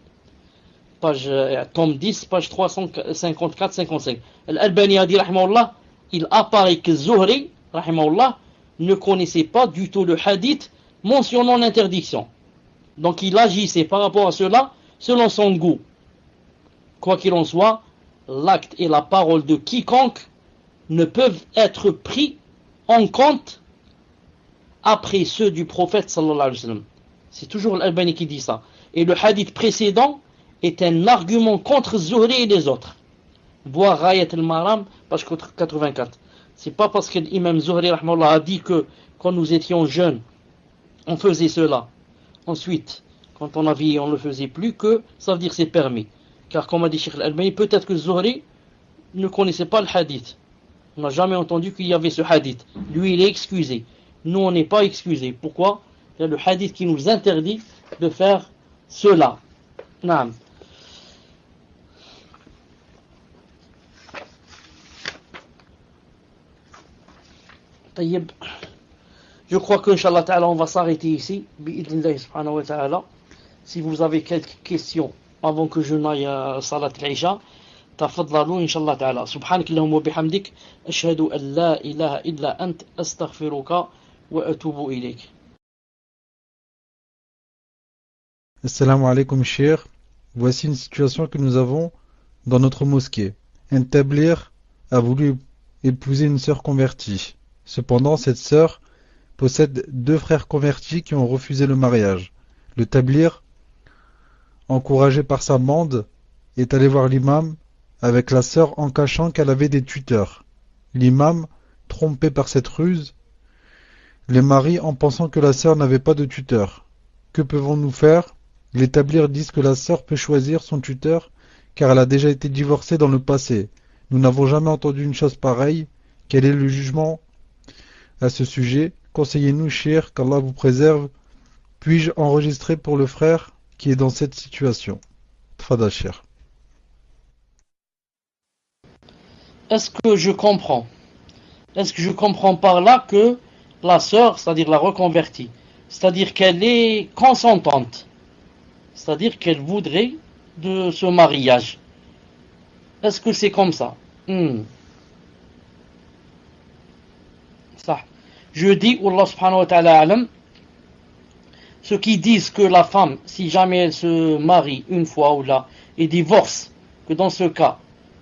tome 10, page 354-55. Al-Albani a dit, rahimahullah, il apparaît que Zuhri, rahimahullah, ne connaissait pas du tout le hadith mentionnant l'interdiction. Donc il agissait par rapport à cela selon son goût. Quoi qu'il en soit, l'acte et la parole de quiconque ne peuvent être pris en compte après ceux du prophète sallallahu alayhi wa sallam. C'est toujours l'Albani qui dit ça. Et le hadith précédent est un argument contre Zuhri et les autres. Voir Rayat al-Maram, page 84. C'est pas parce que l'imam Zuhri rahmallah a dit que quand nous étions jeunes, on faisait cela. Ensuite, quand on a vieilli, on ne le faisait plus, que ça veut dire que c'est permis. Car comme a dit Cheikh al-Albani, peut-être que Zuhri ne connaissait pas le hadith. On n'a jamais entendu qu'il y avait ce hadith. Lui, il est excusé. Nous, on n'est pas excusés. Pourquoi? Il y a le hadith qui nous interdit de faire cela. Naam. Je crois qu'Inch'Allah Ta'ala, on va s'arrêter ici. Bi'idnillahi subhanahu wa ta'ala. Si vous avez quelques questions avant que je n'aille à Salat al-Isha, تفضلوا إن شاء الله تعالى. سبحانك اللهم وبحمدك أشهد أن لا إله إلا أنت أستغفرك وأتوب إليك. Assalamu alaikum cher. Voici une situation que nous avons dans notre mosquée. Un tablir a voulu épouser une sœur convertie. Cependant, cette sœur possède 2 frères convertis qui ont refusé le mariage. Le tablir, encouragé par sa bande, est allé voir l'imam avec la sœur en cachant qu'elle avait des tuteurs. L'imam, trompé par cette ruse, les marie en pensant que la sœur n'avait pas de tuteur. Que pouvons-nous faire? Les tablirs disent que la sœur peut choisir son tuteur car elle a déjà été divorcée dans le passé. Nous n'avons jamais entendu une chose pareille. Quel est le jugement à ce sujet? Conseillez-nous, cher, qu'Allah vous préserve. Puis-je enregistrer pour le frère qui est dans cette situation? Tfadal, cher. Est-ce que je comprends? Est-ce que je comprends par là que la sœur, c'est-à-dire la reconvertie, c'est-à-dire qu'elle est consentante, c'est-à-dire qu'elle voudrait de ce mariage? Est-ce que c'est comme ça? Ça. Je dis, Allah subhanahu wa ta'ala alam, ceux qui disent que la femme, si jamais elle se marie une fois ou là, et divorce, que dans ce cas,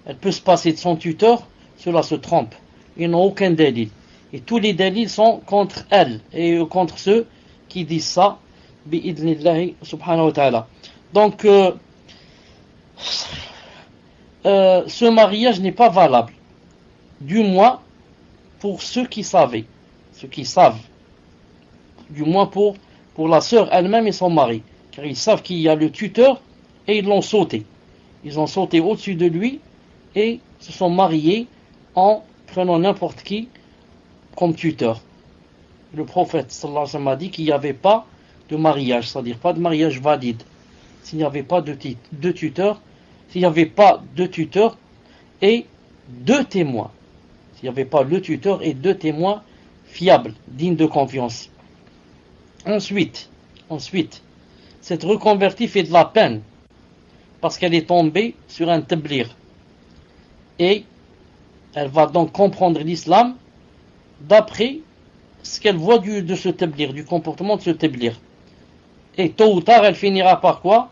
elle peut se passer de son tuteur, cela se trompe. Ils n'ont aucun délit. Et tous les délits sont contre elle et contre ceux qui disent ça, bi'idnillahi subhanahu wa ta'ala. Donc, ce mariage n'est pas valable. Du moins, pour ceux qui savaient. Ceux qui savent. Du moins pour la sœur elle-même et son mari. Car ils savent qu'il y a le tuteur et ils l'ont sauté. Ils ont sauté au-dessus de lui et se sont mariés en prenant n'importe qui comme tuteur. Le prophète sallallahu alayhi wa sallam a dit qu'il n'y avait pas de mariage, c'est-à-dire pas de mariage valide. S'il n'y avait pas de tuteur, s'il n'y avait pas de tuteur et 2 témoins. S'il n'y avait pas le tuteur et 2 témoins fiables, dignes de confiance. Ensuite, cette reconvertie fait de la peine parce qu'elle est tombée sur un tablir. Et elle va donc comprendre l'islam d'après ce qu'elle voit de ce tablir, du comportement de ce tablir. Et tôt ou tard, elle finira par quoi?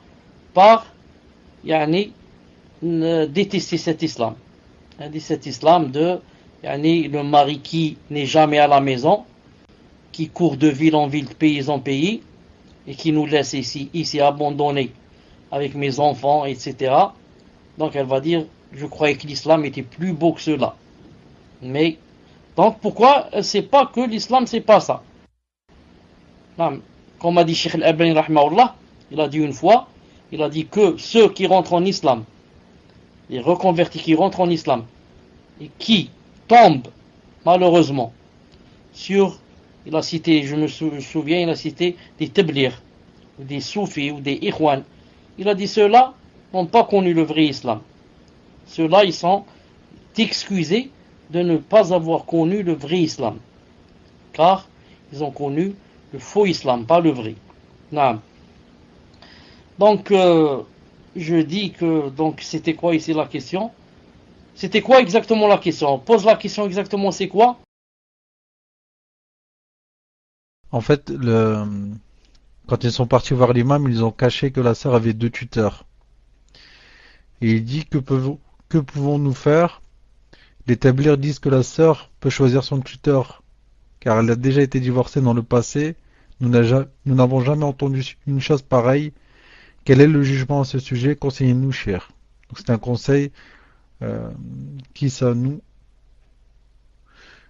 Par détester cet islam. Elle dit cet islam de le mari qui n'est jamais à la maison, qui court de ville en ville, de pays en pays, et qui nous laisse ici abandonnés avec mes enfants, etc. Donc elle va dire, je croyais que l'islam était plus beau que cela. Mais, donc pourquoi c'est pas que l'islam c'est pas ça? Comme a dit Cheikh al-Albani rahimahullah, il a dit une fois, il a dit que ceux qui rentrent en islam, les reconvertis qui rentrent en islam, et qui tombent malheureusement sur, il a cité, je me souviens, il a cité des tablirs, ou des soufis, ou des ikhwan. Il a dit ceux-là n'ont pas connu le vrai islam. Ceux-là, ils sont excusés de ne pas avoir connu le vrai islam. Car ils ont connu le faux islam, pas le vrai. Non. Donc, je dis que donc c'était quoi ici la question? C'était quoi exactement la question? On pose la question exactement, c'est quoi? En fait, quand ils sont partis voir l'imam, ils ont caché que la sœur avait 2 tuteurs. Et il dit, que pouvons-nous faire? Les tablirs disent que la sœur peut choisir son tuteur, car elle a déjà été divorcée dans le passé. Nous n'avons jamais entendu une chose pareille. Quel est le jugement à ce sujet? Conseillez-nous, cher. Donc c'est un conseil qui ça nous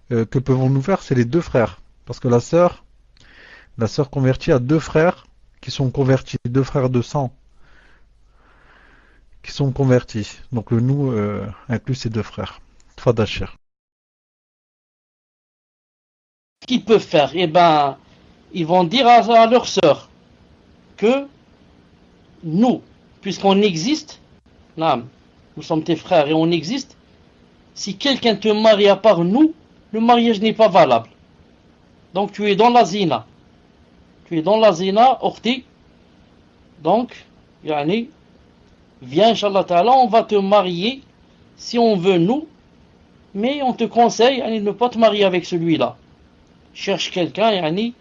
que pouvons-nous faire? C'est les deux frères, parce que la sœur convertie a deux frères qui sont convertis, deux frères de sang qui sont convertis. Donc le nous inclut ces deux frères. Tfadal, cher. Qu'ils peuvent faire? Eh ben, ils vont dire à leur sœur que nous, puisqu'on existe, là, nous sommes tes frères et on existe, si quelqu'un te marie à part nous, le mariage n'est pas valable. Donc tu es dans la zina. Tu es dans la zina, orti. Donc, yani, viens, Inch'Allah Ta'ala, on va te marier si on veut nous, mais on te conseille yani, de ne pas te marier avec celui-là. Cherche quelqu'un yani,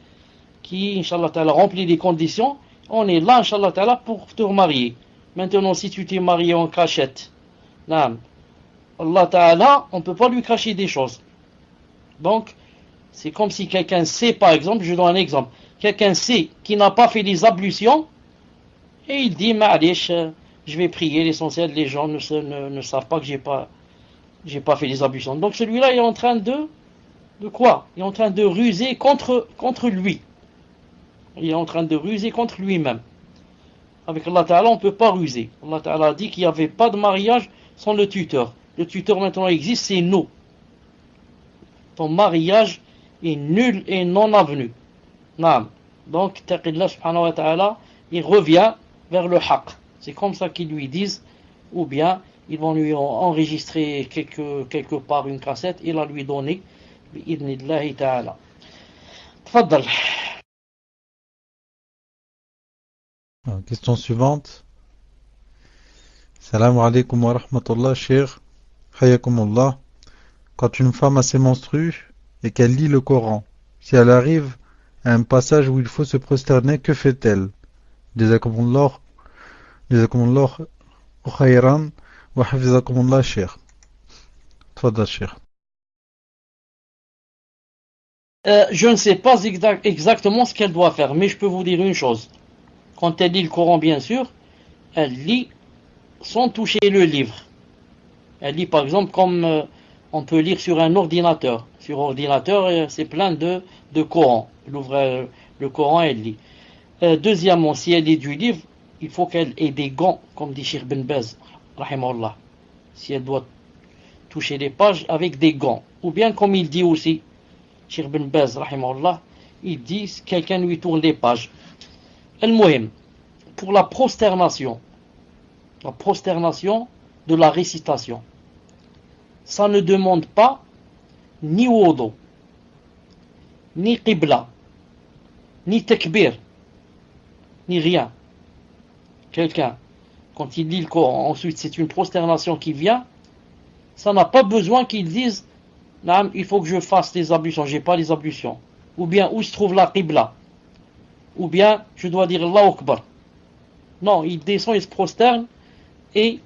qui, Inch'Allah Ta'ala, remplit les conditions. On est là, Inch'Allah Ta'ala, pour te remarier. Maintenant, si tu t'es marié en cachette, Allah Ta'ala, on ne peut pas lui cacher des choses. Donc, c'est comme si quelqu'un sait, par exemple, je donne un exemple, quelqu'un sait qui n'a pas fait les ablutions, et il dit, Ma'alish, je vais prier, l'essentiel, les gens ne savent pas que j'ai pas fait les ablutions. Donc celui-là est en train de quoi? Il est en train de ruser contre lui. Il est en train de ruser contre lui-même. Avec Allah Ta'ala, on ne peut pas ruser. Allah Ta'ala a dit qu'il n'y avait pas de mariage sans le tuteur. Le tuteur maintenant existe, c'est nous. Ton mariage est nul et non avenu. Donc, taqillah subhanahu wa ta'ala, il revient vers le haqq. C'est comme ça qu'ils lui disent, ou bien ils vont lui enregistrer quelque part une cassette et la lui donner, bi'idnillahi ta'ala. Tfaddal. Question suivante. Salam alaikum wa rahmatullah, cher. Hayakumullah. Quand une femme a ses menstrues et qu'elle lit le Coran, si elle arrive à un passage où il faut se prosterner, que fait-elle? Jazakumullah khayran wa hafizakumullah, cher. Tfadal, cher. Je ne sais pas exactement ce qu'elle doit faire, mais je peux vous dire une chose. Quand elle lit le Coran, bien sûr, elle lit sans toucher le livre. Elle lit par exemple comme on peut lire sur un ordinateur. Sur ordinateur, c'est plein de Coran. Elle ouvre le Coran et elle lit. Deuxièmement, si elle lit du livre, il faut qu'elle ait des gants, comme dit Cheikh Ben Baz, rahimahullah. Si elle doit toucher les pages avec des gants. Ou bien comme il dit aussi, Cheikh Ben Baz, rahimahullah, il dit quelqu'un lui tourne les pages. Al-Muhim, pour la prosternation de la récitation, ça ne demande pas ni wudu, ni qibla, ni takbir, ni rien. Quelqu'un, quand il lit le Coran, ensuite c'est une prosternation qui vient, ça n'a pas besoin qu'il dise il faut que je fasse des ablutions, j'ai pas les ablutions. Ou bien où se trouve la qibla. Ou bien je dois dire Allahu Akbar. Non, il descend, il se prosterne et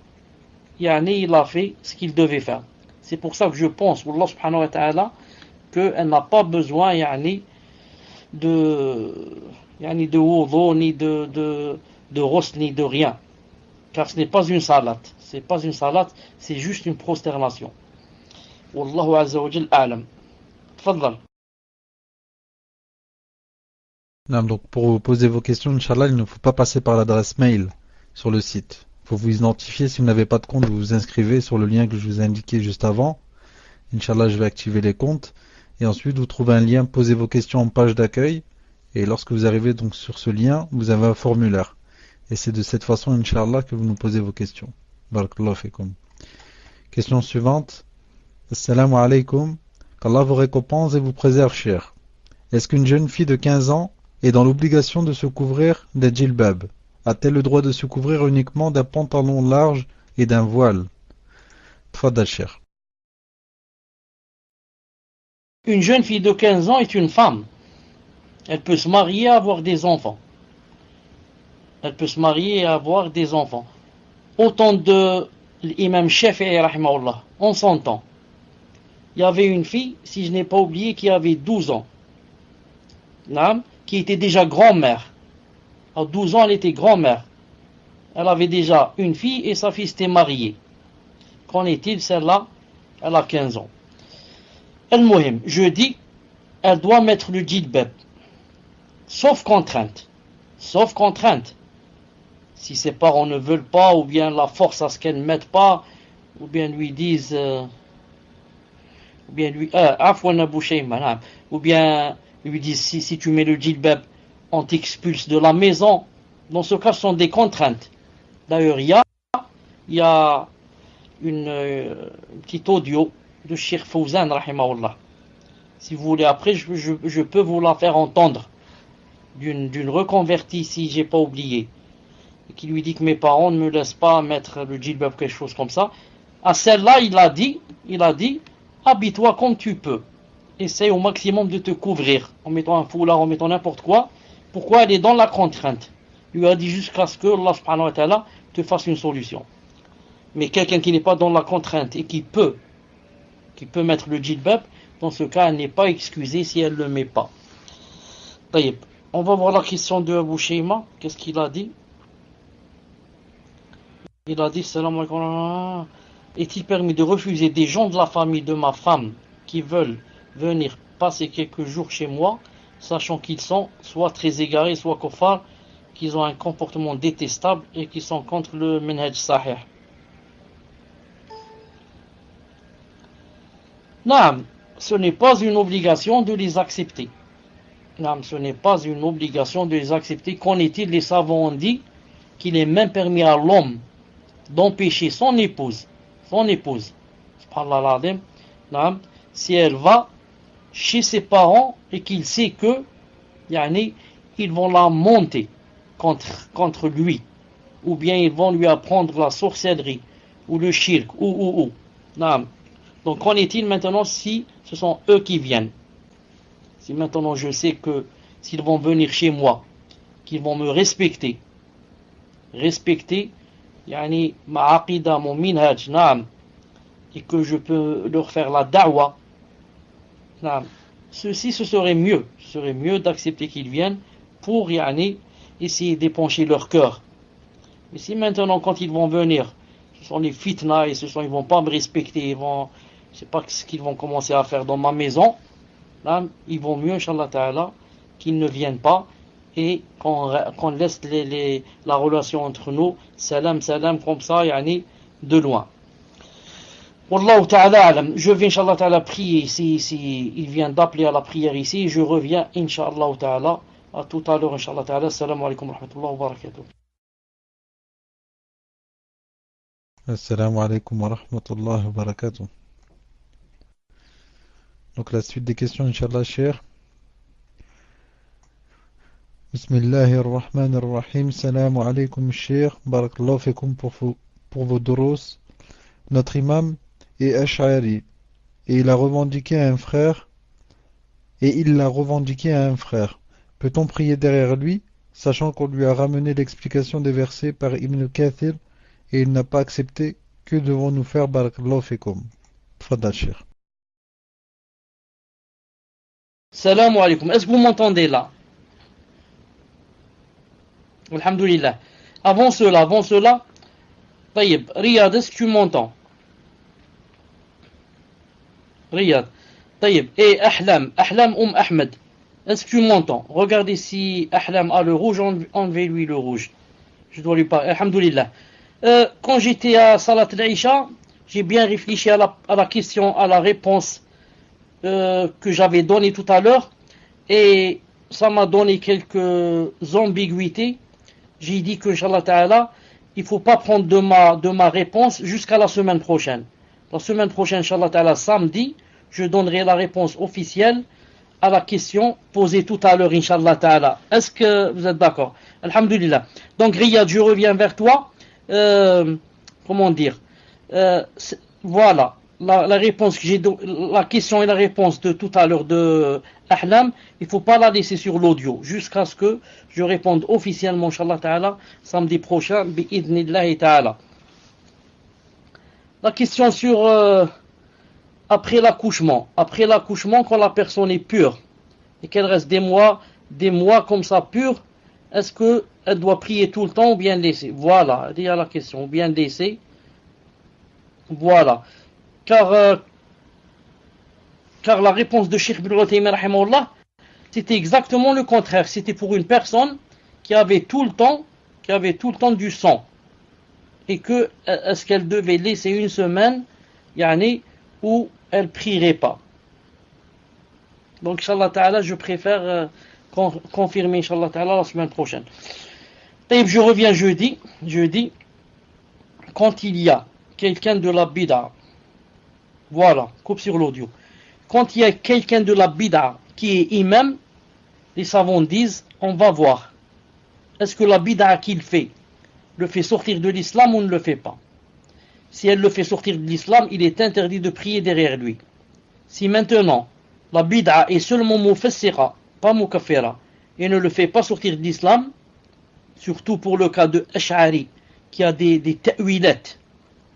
il a fait ce qu'il devait faire. C'est pour ça que je pense, Allah subhanahu wa ta'ala, qu'elle n'a pas besoin de wudu, ni de ros, ni de rien. Car ce n'est pas une salat. C'est pas une salat, c'est juste une prosternation. Wallahu azza wa jal a'lam. Tfaddal. Donc pour vous poser vos questions, Inch'Allah, il ne faut pas passer par l'adresse mail sur le site. Il faut vous identifier. Si vous n'avez pas de compte, vous vous inscrivez sur le lien que je vous ai indiqué juste avant. Inch'Allah, je vais activer les comptes. Et ensuite, vous trouvez un lien, posez vos questions en page d'accueil. Et lorsque vous arrivez donc sur ce lien, vous avez un formulaire. Et c'est de cette façon, Inch'Allah, que vous nous posez vos questions. Barakallahu fikum. Question suivante. Assalamu alaikum. Qu'Allah vous récompense et vous préserve, cher. Est-ce qu'une jeune fille de 15 ans est dans l'obligation de se couvrir d'un djilbab? A-t-elle le droit de se couvrir uniquement d'un pantalon large et d'un voile? Tfadal, cher. Une jeune fille de 15 ans est une femme. Elle peut se marier et avoir des enfants. Elle peut se marier et avoir des enfants. Autant de l'imam Shafi'i, rahimahullah, en son temps, il y avait une fille, si je n'ai pas oublié, qui avait 12 ans, qui était déjà grand-mère. À 12 ans, elle était grand-mère. Elle avait déjà une fille et sa fille s'était mariée. Qu'en est-il, celle-là? Elle a 15 ans. Al-Muhim, je dis, elle doit mettre le djilbab, sauf contrainte. Sauf contrainte. Si ses parents ne veulent pas, ou bien la force à ce qu'elle ne mette pas, ou bien lui disent, ou bien lui, ou bien lui disent, si tu mets le djilbab, on t'expulse de la maison. Dans ce cas, ce sont des contraintes. D'ailleurs, il y a une petite audio de Cheikh Fawzan, rahimahullah. Si vous voulez, après, je peux vous la faire entendre d'une reconvertie, si j'ai pas oublié, qui lui dit que mes parents ne me laissent pas mettre le djilbab, quelque chose comme ça. À celle-là, il a dit, habille-toi comme tu peux. Essaye au maximum de te couvrir, en mettant un foulard, en mettant n'importe quoi. Pourquoi elle est dans la contrainte? Il lui a dit jusqu'à ce que Allah subhanahu wa ta'ala te fasse une solution. Mais quelqu'un qui n'est pas dans la contrainte et qui peut mettre le djilbab, dans ce cas, elle n'est pas excusée si elle ne le met pas. Taïb. On va voir la question de Abu Shayma. Qu'est-ce qu'il a dit? Il a dit, salam alaykoum, est-il permis de refuser des gens de la famille de ma femme qui veulent venir passer quelques jours chez moi, sachant qu'ils sont soit très égarés, soit kuffar, qu'ils ont un comportement détestable et qu'ils sont contre le minhaj sahih? Non, ce n'est pas une obligation de les accepter. Non, ce n'est pas une obligation de les accepter. Qu'en est-il? Les savants ont dit qu'il est même permis à l'homme d'empêcher son épouse, si elle va chez ses parents et qu'il sait que ils vont la monter contre lui, ou bien ils vont lui apprendre la sorcellerie ou le shirk ou. Donc qu'en est-il maintenant si ce sont eux qui viennent? Si maintenant je sais que s'ils vont venir chez moi, qu'ils vont me respecter ma aqida, mon minhaj, et que je peux leur faire la da'wa, ce serait mieux. Ce serait mieux d'accepter qu'ils viennent pour essayer d'épancher leur cœur. Mais si maintenant, quand ils vont venir, ce sont les fitna et ils vont pas me respecter, je sais pas ce qu'ils vont commencer à faire dans ma maison, il vaut mieux, Inch'Allah Ta'ala, qu'ils ne viennent pas et qu'on laisse la relation entre nous, salam, comme ça, de loin. Wallahu ta'ala alam. Je vais, Inch'Allah Ta'ala, prier ici, il vient d'appeler à la prière ici, je reviens, Inch'Allah Ta'ala, à tout à l'heure, Inch'Allah Ta'ala. Assalamu alaikum wa rahmatullahi wa barakatuh. Assalamu alaikum wa rahmatullahi wa barakatuh. Donc la suite des questions, Inch'Allah, cher. Bismillahirrahmanirrahim. Salam alaikum, cher. Barakallahu fikum pour vos durus. Notre imam est Ash'ari et il l'a revendiqué à un frère. Peut-on prier derrière lui, sachant qu'on lui a ramené l'explication des versets par Ibn Kathir et il n'a pas accepté? Que devons-nous faire? Barakallahu fikum. Fadal, cher. Salam alaikum. Est-ce que vous m'entendez là? Alhamdulillah. Avant cela, Taïb, Riyad, est-ce que tu m'entends? Riyad. Taïb. Et Ahlam Ahmed, est-ce que tu m'entends? Regardez si Ahlam a le rouge, enlevez-lui le rouge. Je dois lui parler. Alhamdulillah. Quand j'étais à Salat al-Isha, j'ai bien réfléchi à la question, à la réponse que j'avais donnée tout à l'heure, et ça m'a donné quelques ambiguïtés. J'ai dit que, Inch'Allah Ta'ala, il ne faut pas prendre de ma réponse jusqu'à la semaine prochaine. La semaine prochaine, Inch'Allah Ta'ala, samedi, je donnerai la réponse officielle à la question posée tout à l'heure, Inch'Allah Ta'ala. Est-ce que vous êtes d'accord? Alhamdulillah. Donc, Riyad, je reviens vers toi. Comment dire? Voilà. La réponse que j'ai la question et la réponse de tout à l'heure de Ahlam, il ne faut pas la laisser sur l'audio jusqu'à ce que je réponde officiellement, Inch'Allah Ta'ala, samedi prochain, bi'idnillahi Ta'ala. La question sur après l'accouchement. Après l'accouchement, quand la personne est pure et qu'elle reste des mois comme ça pure, est-ce qu'elle doit prier tout le temps ou bien laisser? Voilà, il y a la question, ou bien laisser. Voilà. Car la réponse de Cheikh Ibn Uthaymin rahimahullah, c'était exactement le contraire. C'était pour une personne qui avait tout le temps du sang. Et que est-ce qu'elle devait laisser une semaine où elle prierait pas. Donc Inch'Allah Ta'ala, je préfère confirmer Inch'Allah Ta'ala la semaine prochaine. Et je reviens jeudi, quand il y a quelqu'un de la bid'a, voilà, coupe sur l'audio. Quand il y a quelqu'un de la bid'a qui est imam, les savants disent, on va voir, est-ce que la bid'a qu'il fait le fait sortir de l'islam ou ne le fait pas? Si elle le fait sortir de l'islam, il est interdit de prier derrière lui. Si maintenant, la bid'a est seulement mufassira, pas mukaffira, et ne le fait pas sortir de l'islam, surtout pour le cas de Ash'ari, qui a des ta'wilat,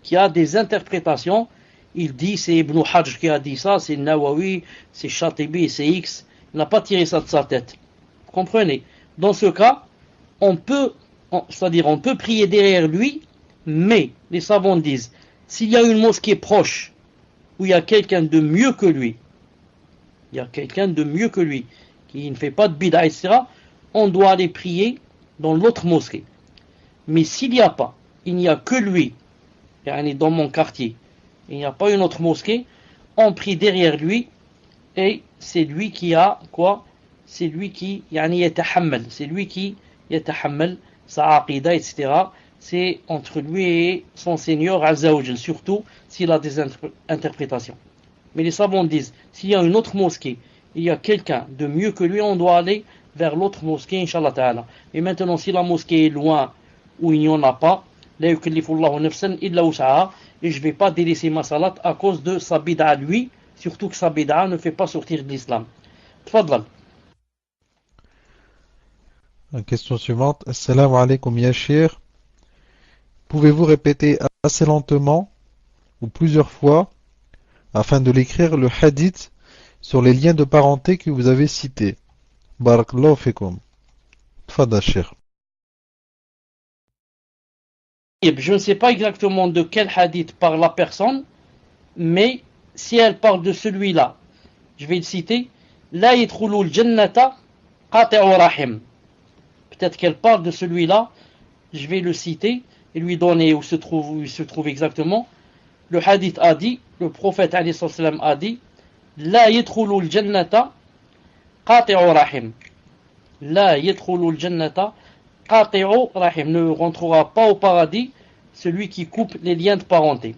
qui a des interprétations, il dit c'est Ibn Hajj qui a dit ça, c'est Nawawi, c'est Shatibi, c'est X, il n'a pas tiré ça de sa tête. Vous comprenez? Dans ce cas, on peut prier derrière lui, mais les savants disent, s'il y a une mosquée proche, où il y a quelqu'un de mieux que lui, qui ne fait pas de bid'a, etc., on doit aller prier dans l'autre mosquée. Mais s'il n'y a pas, il n'y a que lui, dans mon quartier, il n'y a pas une autre mosquée, on prie derrière lui, et c'est lui qui a quoi? C'est lui qui yatahammal, sa aqida, etc. C'est entre lui et son Seigneur Azza wa Jal, surtout s'il a des interprétations. Mais les savants disent, s'il y a une autre mosquée, il y a quelqu'un de mieux que lui, on doit aller vers l'autre mosquée, Inch'Allah Ta'ala. Et maintenant, si la mosquée est loin ou il n'y en a pas, la yukallifullahu nafsan illa wus'aha, et je ne vais pas délaisser ma salat à cause de sa bid'a lui, surtout que sa bid'a ne fait pas sortir de l'islam. Tfadlal. La question suivante. Assalamu alaikum ya Cheikh. Pouvez-vous répéter assez lentement ou plusieurs fois afin de l'écrire le hadith sur les liens de parenté que vous avez cités? Barakallahu fikum. Tfadal Cheikh. Je ne sais pas exactement de quel hadith parle la personne, mais si elle parle de celui-là, je vais le citer. La yadkhulul jannata qati'u rahim. Peut-être qu'elle parle de celui-là, je vais le citer et lui donner où il se trouve exactement. Le hadith a dit, le prophète alayhi salam a dit, La yadkhulul jannata qati'u rahim. La yadkhulul jannata qati'u rahim. Ne rentrera pas au paradis celui qui coupe les liens de parenté.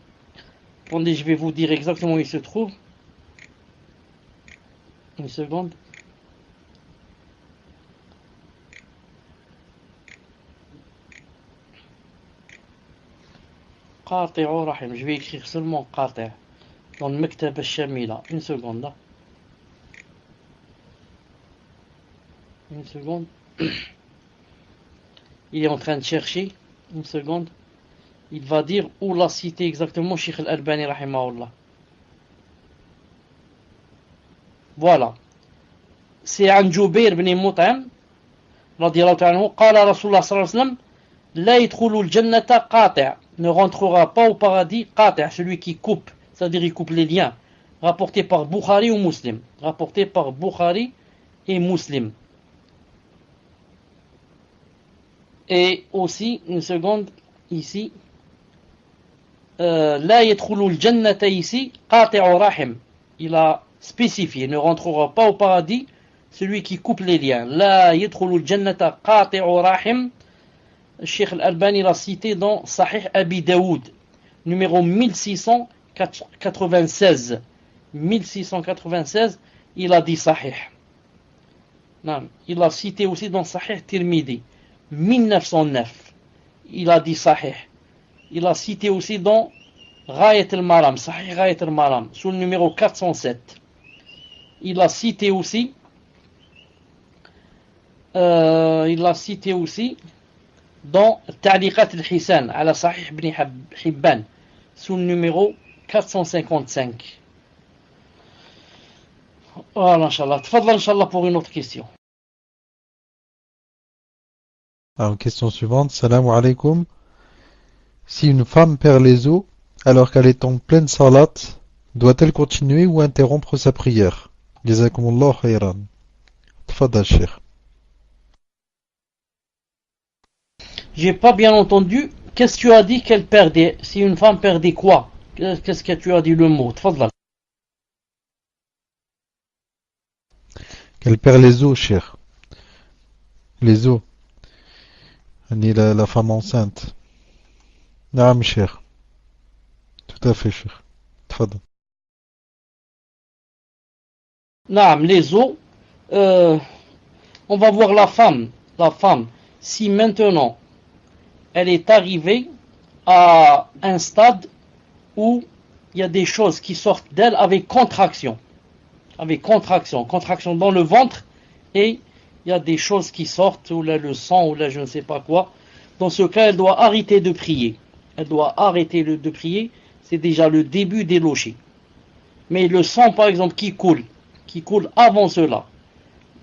Attendez, je vais vous dire exactement où il se trouve. Une seconde. Qati'u rahim. Je vais écrire seulement Qati' dans le Maktab al-Shamila. Une seconde là. Une seconde. Il est en train de chercher. Une seconde. Il va dire où l'a cité exactement Cheikh Al-Albani rahimahullah. Voilà. C'est عن جبير بن مطعم رضي الله عنه قال رسول الله صلى الله عليه وسلم لا يدخل الجنة قاطع, ne rentrera pas au paradis قاطع, celui qui coupe, c'est-à-dire il coupe les liens, rapporté par Bukhari ou Muslim, rapporté par Bukhari et Muslim. Et aussi, une seconde, ici, لا يدخل الجنة ici قاطع رحم, il a spécifié, ne rentrera pas au paradis celui qui coupe les liens. La yadkhulul jannata qati'u rahim. Cheikh Al-Albani l'a cité dans Sahih Abi Daoud, numéro 1696. 1696, il a dit Sahih. Non, il l'a cité aussi dans Sahih Tirmidhi, 1909. Il a dit Sahih. Il a cité aussi dans Ghayat al-Maram, Sahih Ghayat al-Maram, sous le numéro 407. Il a cité aussi dans Ta'liqat al-Hisan ala Sahih ibn Hibban, sous le numéro 455. Voilà, Inch'Allah. Tfadla, Inch'Allah, pour une autre question. Alors, question suivante. Salam alaikum. Si une femme perd les os alors qu'elle est en pleine salat, doit-elle continuer ou interrompre sa prière? Jazakumullah khayran. Tfadal, Cheikh. J'ai pas bien entendu. Qu'est-ce que tu as dit qu'elle perdait? Si une femme perdait quoi? Qu'est-ce que tu as dit le mot? Tfadla. Qu'elle perd les os, Cheikh. Les os. Ni la femme enceinte. Naam, Cheikh. Tout à fait, Cheikh. Tfadal. Naam, les os. On va voir la femme. La femme. Si maintenant elle est arrivée à un stade où il y a des choses qui sortent d'elle avec contraction. Avec contraction. Contraction dans le ventre. Et il y a des choses qui sortent, ou là le sang, ou là je ne sais pas quoi. Dans ce cas, elle doit arrêter de prier. Elle doit arrêter de prier. C'est déjà le début des lochés. Mais le sang, par exemple, qui coule avant cela,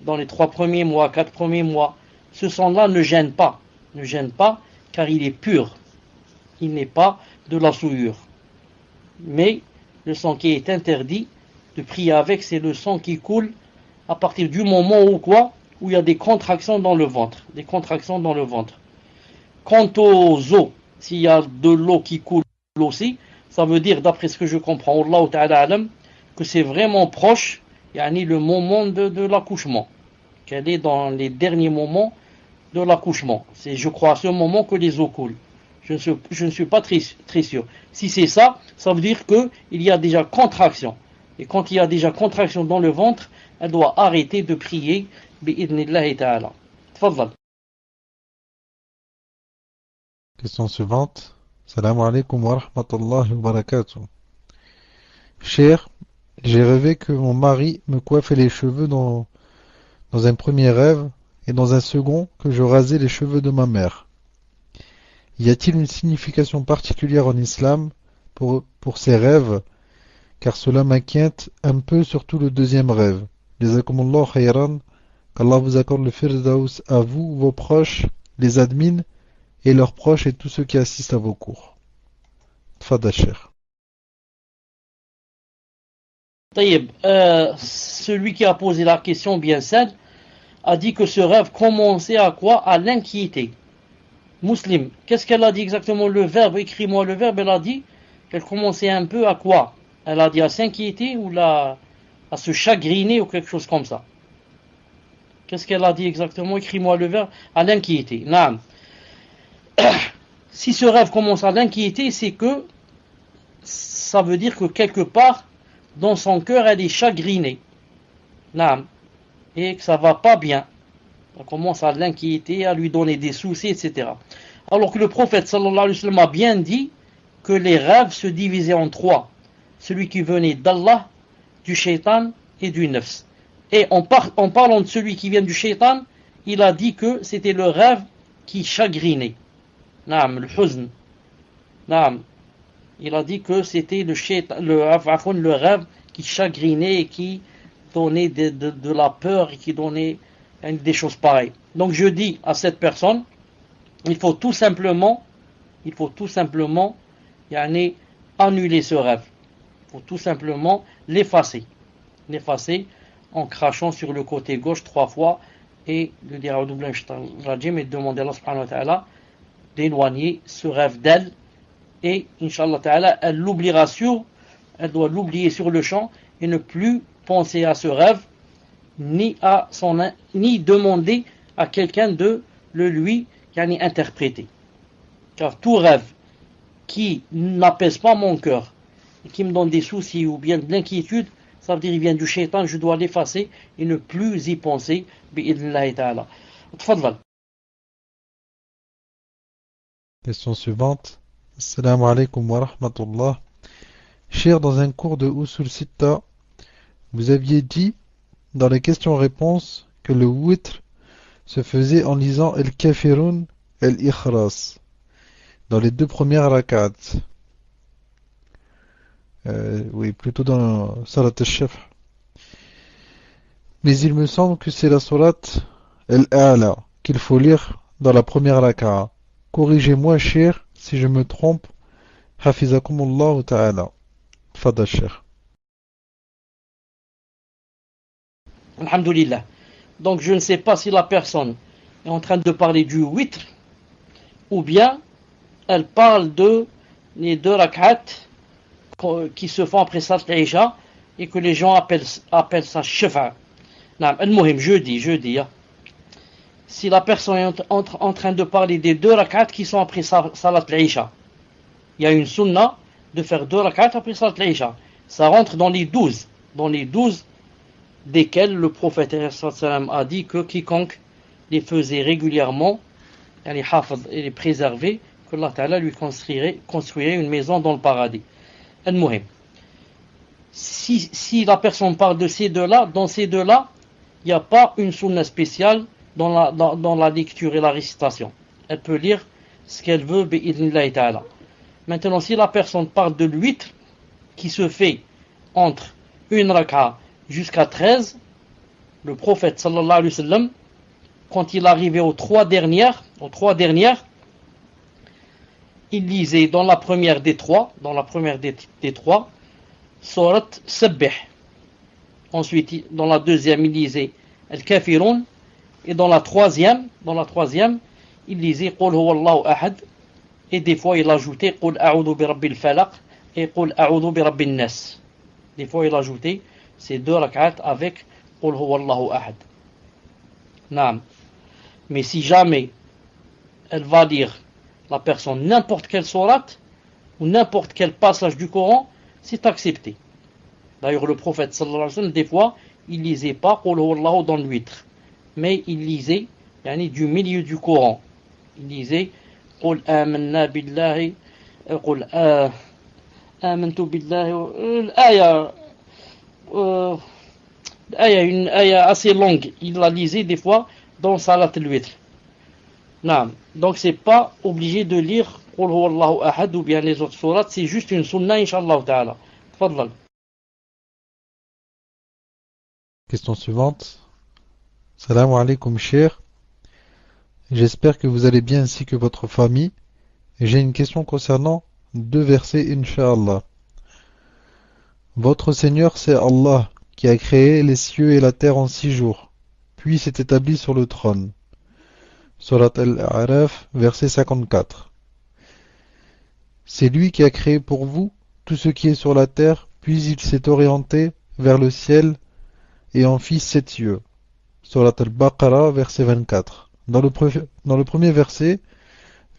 dans les 3 premiers mois, 4 premiers mois, ce sang-là ne gêne pas. Ne gêne pas, car il est pur. Il n'est pas de la souillure. Mais le sang qui est interdit de prier avec, c'est le sang qui coule à partir du moment où quoi? Où il y a des contractions dans le ventre. Des contractions dans le ventre. Quant aux os, s'il y a de l'eau qui coule aussi, ça veut dire, d'après ce que je comprends, Allah Ta'ala alam, que c'est vraiment proche, yani le moment de l'accouchement. Qu'elle est dans les derniers moments de l'accouchement. C'est, je crois, à ce moment que les eaux coulent. Je ne suis pas très sûr. Si c'est ça, ça veut dire qu'il y a déjà contraction. Et quand il y a déjà contraction dans le ventre, elle doit arrêter de prier. Bi'idnillahi ta'ala. Tfadal. Question suivante. Salam alaikum wa rahmatullahi wa barakatuh. Cher, j'ai rêvé que mon mari me coiffait les cheveux dans un premier rêve et dans un second que je rasais les cheveux de ma mère. Y a-t-il une signification particulière en islam pour ces rêves, car cela m'inquiète un peu, surtout le deuxième rêve. Jazakumullah khayran, qu'Allah vous accorde le firdaus à vous, vos proches, les admins et leurs proches et tous ceux qui assistent à vos cours. Tfadal, Cheikh. Taïeb, celui qui a posé la question bien celle a dit que ce rêve commençait à quoi? À l'inquiéter. Muslim, qu'est-ce qu'elle a dit exactement le verbe? Écris-moi le verbe. Elle a dit qu'elle commençait un peu à quoi? Elle a dit à s'inquiéter ou à se chagriner ou quelque chose comme ça. Qu'est-ce qu'elle a dit exactement? Écris-moi le verbe. À l'inquiéter. Naam. Si ce rêve commence à l'inquiéter, c'est que ça veut dire que quelque part dans son cœur elle est chagrinée. Naam. Et que ça va pas bien. On commence à l'inquiéter, à lui donner des soucis, etc. Alors que le prophète sallallahu alayhi wa sallam a bien dit que les rêves se divisaient en 3. Celui qui venait d'Allah, du shaitan et du nafs. Et en parlant de celui qui vient du shaitan, il a dit que c'était le rêve qui chagrinait. Naam, le huzn. Naam. Il a dit que c'était le rêve qui chagrinait et qui donnait de la peur et qui donnait des choses pareilles. Donc je dis à cette personne, il faut tout simplement annuler ce rêve. Il faut tout simplement l'effacer en crachant sur le côté gauche 3 fois et de dire et de demander à Allah subhanahu wa ta'ala d'éloigner ce rêve d'elle et Inch'Allah ta'ala elle doit l'oublier sur le champ et ne plus penser à ce rêve ni demander à quelqu'un de le lui interpréter. Car tout rêve qui n'apaise pas mon cœur et qui me donne des soucis ou bien de l'inquiétude, ça veut dire qu'il vient du shaitan, je dois l'effacer et ne plus y penser. Bi'idnillahi ta'ala. Tfadal. Question suivante. Assalamu alaikum wa rahmatullah. Cher, dans un cours de Usul Sitta, vous aviez dit dans les questions-réponses que le witr se faisait en lisant El-Kafirun El-Ikhras dans les 2 premières rak'at. Oui, plutôt dans Salat al-Shaf. Mais il me semble que c'est la sourate Al-A'la qu'il faut lire dans la première raka'a. Corrigez-moi, cher, si je me trompe. Hafizakumullah ta'ala. Fadal, cher. Alhamdulillah. Donc je ne sais pas si la personne est en train de parler du witr ou bien elle parle de les deux rak'at qui se font après Salat al-Isha et que les gens appellent ça shafa. Al-Muhim, je dis. Si la personne est en train de parler des deux rak'at qui sont après Salat al-Isha, il y a une sunna de faire deux rak'at après Salat al-Isha. Ça rentre dans les 12 desquels le prophète a dit que quiconque les faisait régulièrement, et les préservait, que Allah Ta'ala lui construirait une maison dans le paradis. Al-Muhim. Si la personne parle de ces deux-là, dans ces deux-là, il n'y a pas une sunna spéciale dans la lecture et la récitation. Elle peut lire ce qu'elle veut, bi'idhnillahi ta'ala. Maintenant, si la personne parle de l'huître qui se fait entre une raka'a jusqu'à 13, le prophète sallallahu alayhi wa sallam, quand il arrivait aux trois dernières, il lisait dans la première des trois, Surat Sabbih. Ensuite, dans la deuxième, il lisait Al-Kafirun. Et dans la troisième, il lisait Qul huwallahu ahad. Et des fois, il ajoutait Qul a'udhu bi rabbil falaq et Qul a'udhu bi rabbin nas. Des fois, il ajoutait ces deux rak'at avec Qul huwallahu ahad. Naam. Mais si jamais elle va lire, la personne, n'importe quelle sourate ou n'importe quel passage du Coran, c'est accepté. D'ailleurs, le prophète sallallahu alayhi wa sallam, des fois, il lisait pas Qul huwallahu dans l'huître, mais il lisait du milieu du Coran. Il lisait Qul amanna billahi, Qul amantu billahi, une ayah assez longue. Il la lisait des fois dans Salat al-Witr. Donc c'est pas obligé de lire Qul huwallahu ahad ou bien les autres sourates, c'est juste une sunna, inshallah ta'ala. Tfadlal. Question suivante. Salam alaikum, cher. J'espère que vous allez bien ainsi que votre famille. Et j'ai une question concernant deux versets, Inch'Allah. Votre Seigneur, c'est Allah, qui a créé les cieux et la terre en 6 jours, puis s'est établi sur le trône. Surat Al-A'raf, verset 54. C'est lui qui a créé pour vous tout ce qui est sur la terre, puis il s'est orienté vers le ciel et en fit 7 yeux. Surat Al-Baqarah, verset 24. Dans le premier verset,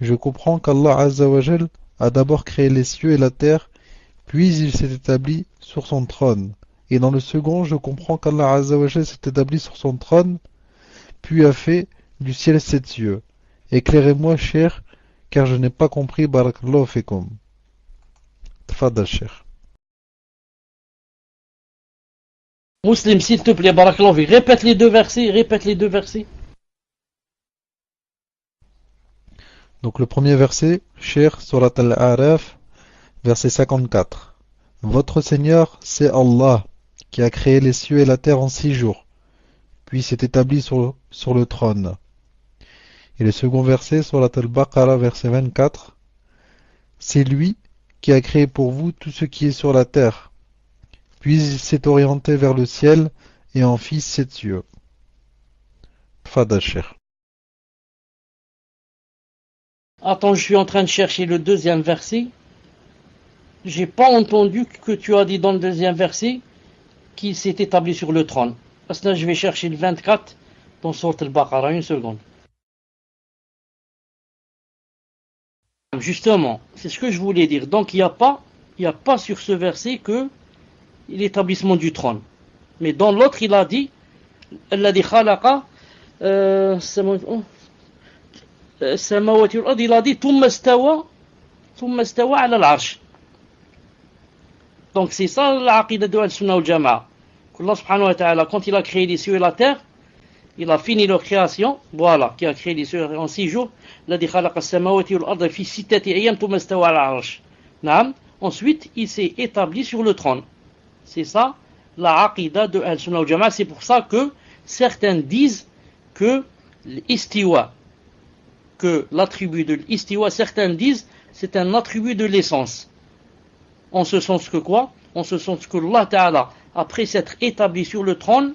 je comprends qu'Allah Azza wa Jal a d'abord créé les cieux et la terre, puis il s'est établi sur son trône. Et dans le second, je comprends qu'Allah Azza wa Jal s'est établi sur son trône, puis a fait du ciel 7 yeux. Éclairez-moi, cher, car je n'ai pas compris. Barakallahu fikum. Tfadal, cher. Muslim, s'il te plaît, barakallahu fi. Répète les deux versets. Donc le premier verset, cher, Surat Al-A'raf, verset 54. Votre Seigneur, c'est Allah, qui a créé les cieux et la terre en 6 jours, puis s'est établi sur le trône. Et le second verset, Surat Al-Baqarah, verset 24. C'est lui qui a créé pour vous tout ce qui est sur la terre, puis il s'est orienté vers le ciel et en fit 7 yeux. Fadal, cher. Attends, je suis en train de chercher le deuxième verset. J'ai pas entendu que tu as dit dans le deuxième verset qu'il s'est établi sur le trône. Parce que là, je vais chercher le 24 dans Sourate Al-Baqarah. Une seconde. Justement, c'est ce que je voulais dire. Donc, il n'y a pas sur ce verset que l'établissement du trône. Mais dans l'autre, il a dit Alladhi khalaqa samawati wal ard, il a dit thumma stawa ala al-arsh. Donc c'est ça l'aqidah de al-sunnah wal jama'a. Allah subhanahu wa ta'ala, quand il a créé les cieux et la terre, il a fini leur création, voilà, qui a créé les cieux en 6 jours. Alladhi khalaqa samawati wal ard fi sittati ayyam thumma stawa ala al-arsh. Naam. ensuite il s'est établi sur le trône. C'est ça la aqida de Al-Sunnah wal Jama'a. C'est pour ça que certains disent que l'istiwa, que l'attribut de l'istiwa, certains disent c'est un attribut de l'essence. En ce sens que quoi? En ce sens que Allah Ta'ala, après s'être établi sur le trône,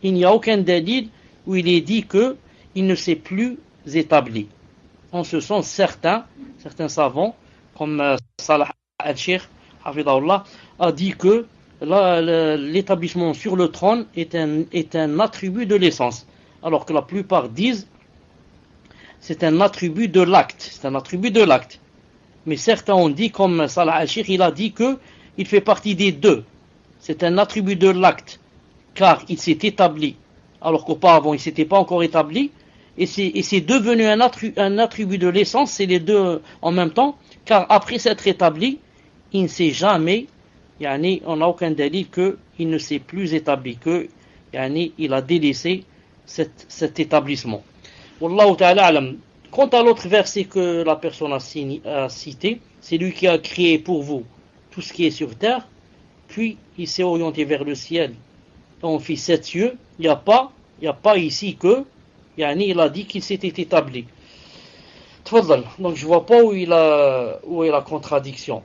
il n'y a aucun dalil où il est dit que il ne s'est plus établi. En ce sens, certains savants, comme Salah al-Sheikh, Hafidahullah, a dit que l'établissement sur le trône est un attribut de l'essence, alors que la plupart disent c'est un attribut de l'acte. C'est un attribut de l'acte. Mais certains ont dit, comme Salah al-Sheikh, il a dit que il fait partie des deux. C'est un attribut de l'acte, car il s'est établi, alors qu'auparavant il ne s'était pas encore établi, et c'est devenu un attribut de l'essence, c'est les deux en même temps, car après s'être établi, il ne s'est jamais, on n'a aucun délit qu'il ne s'est plus établi, il a délaissé cet établissement. Wallahu ta'ala alam. Quant à l'autre verset que la personne a cité, c'est lui qui a créé pour vous tout ce qui est sur terre, puis il s'est orienté vers le ciel, on fit 7 cieux. Il n'y a pas ici que, il a dit qu'il s'était établi. Tfadal. Donc je vois pas où est la contradiction.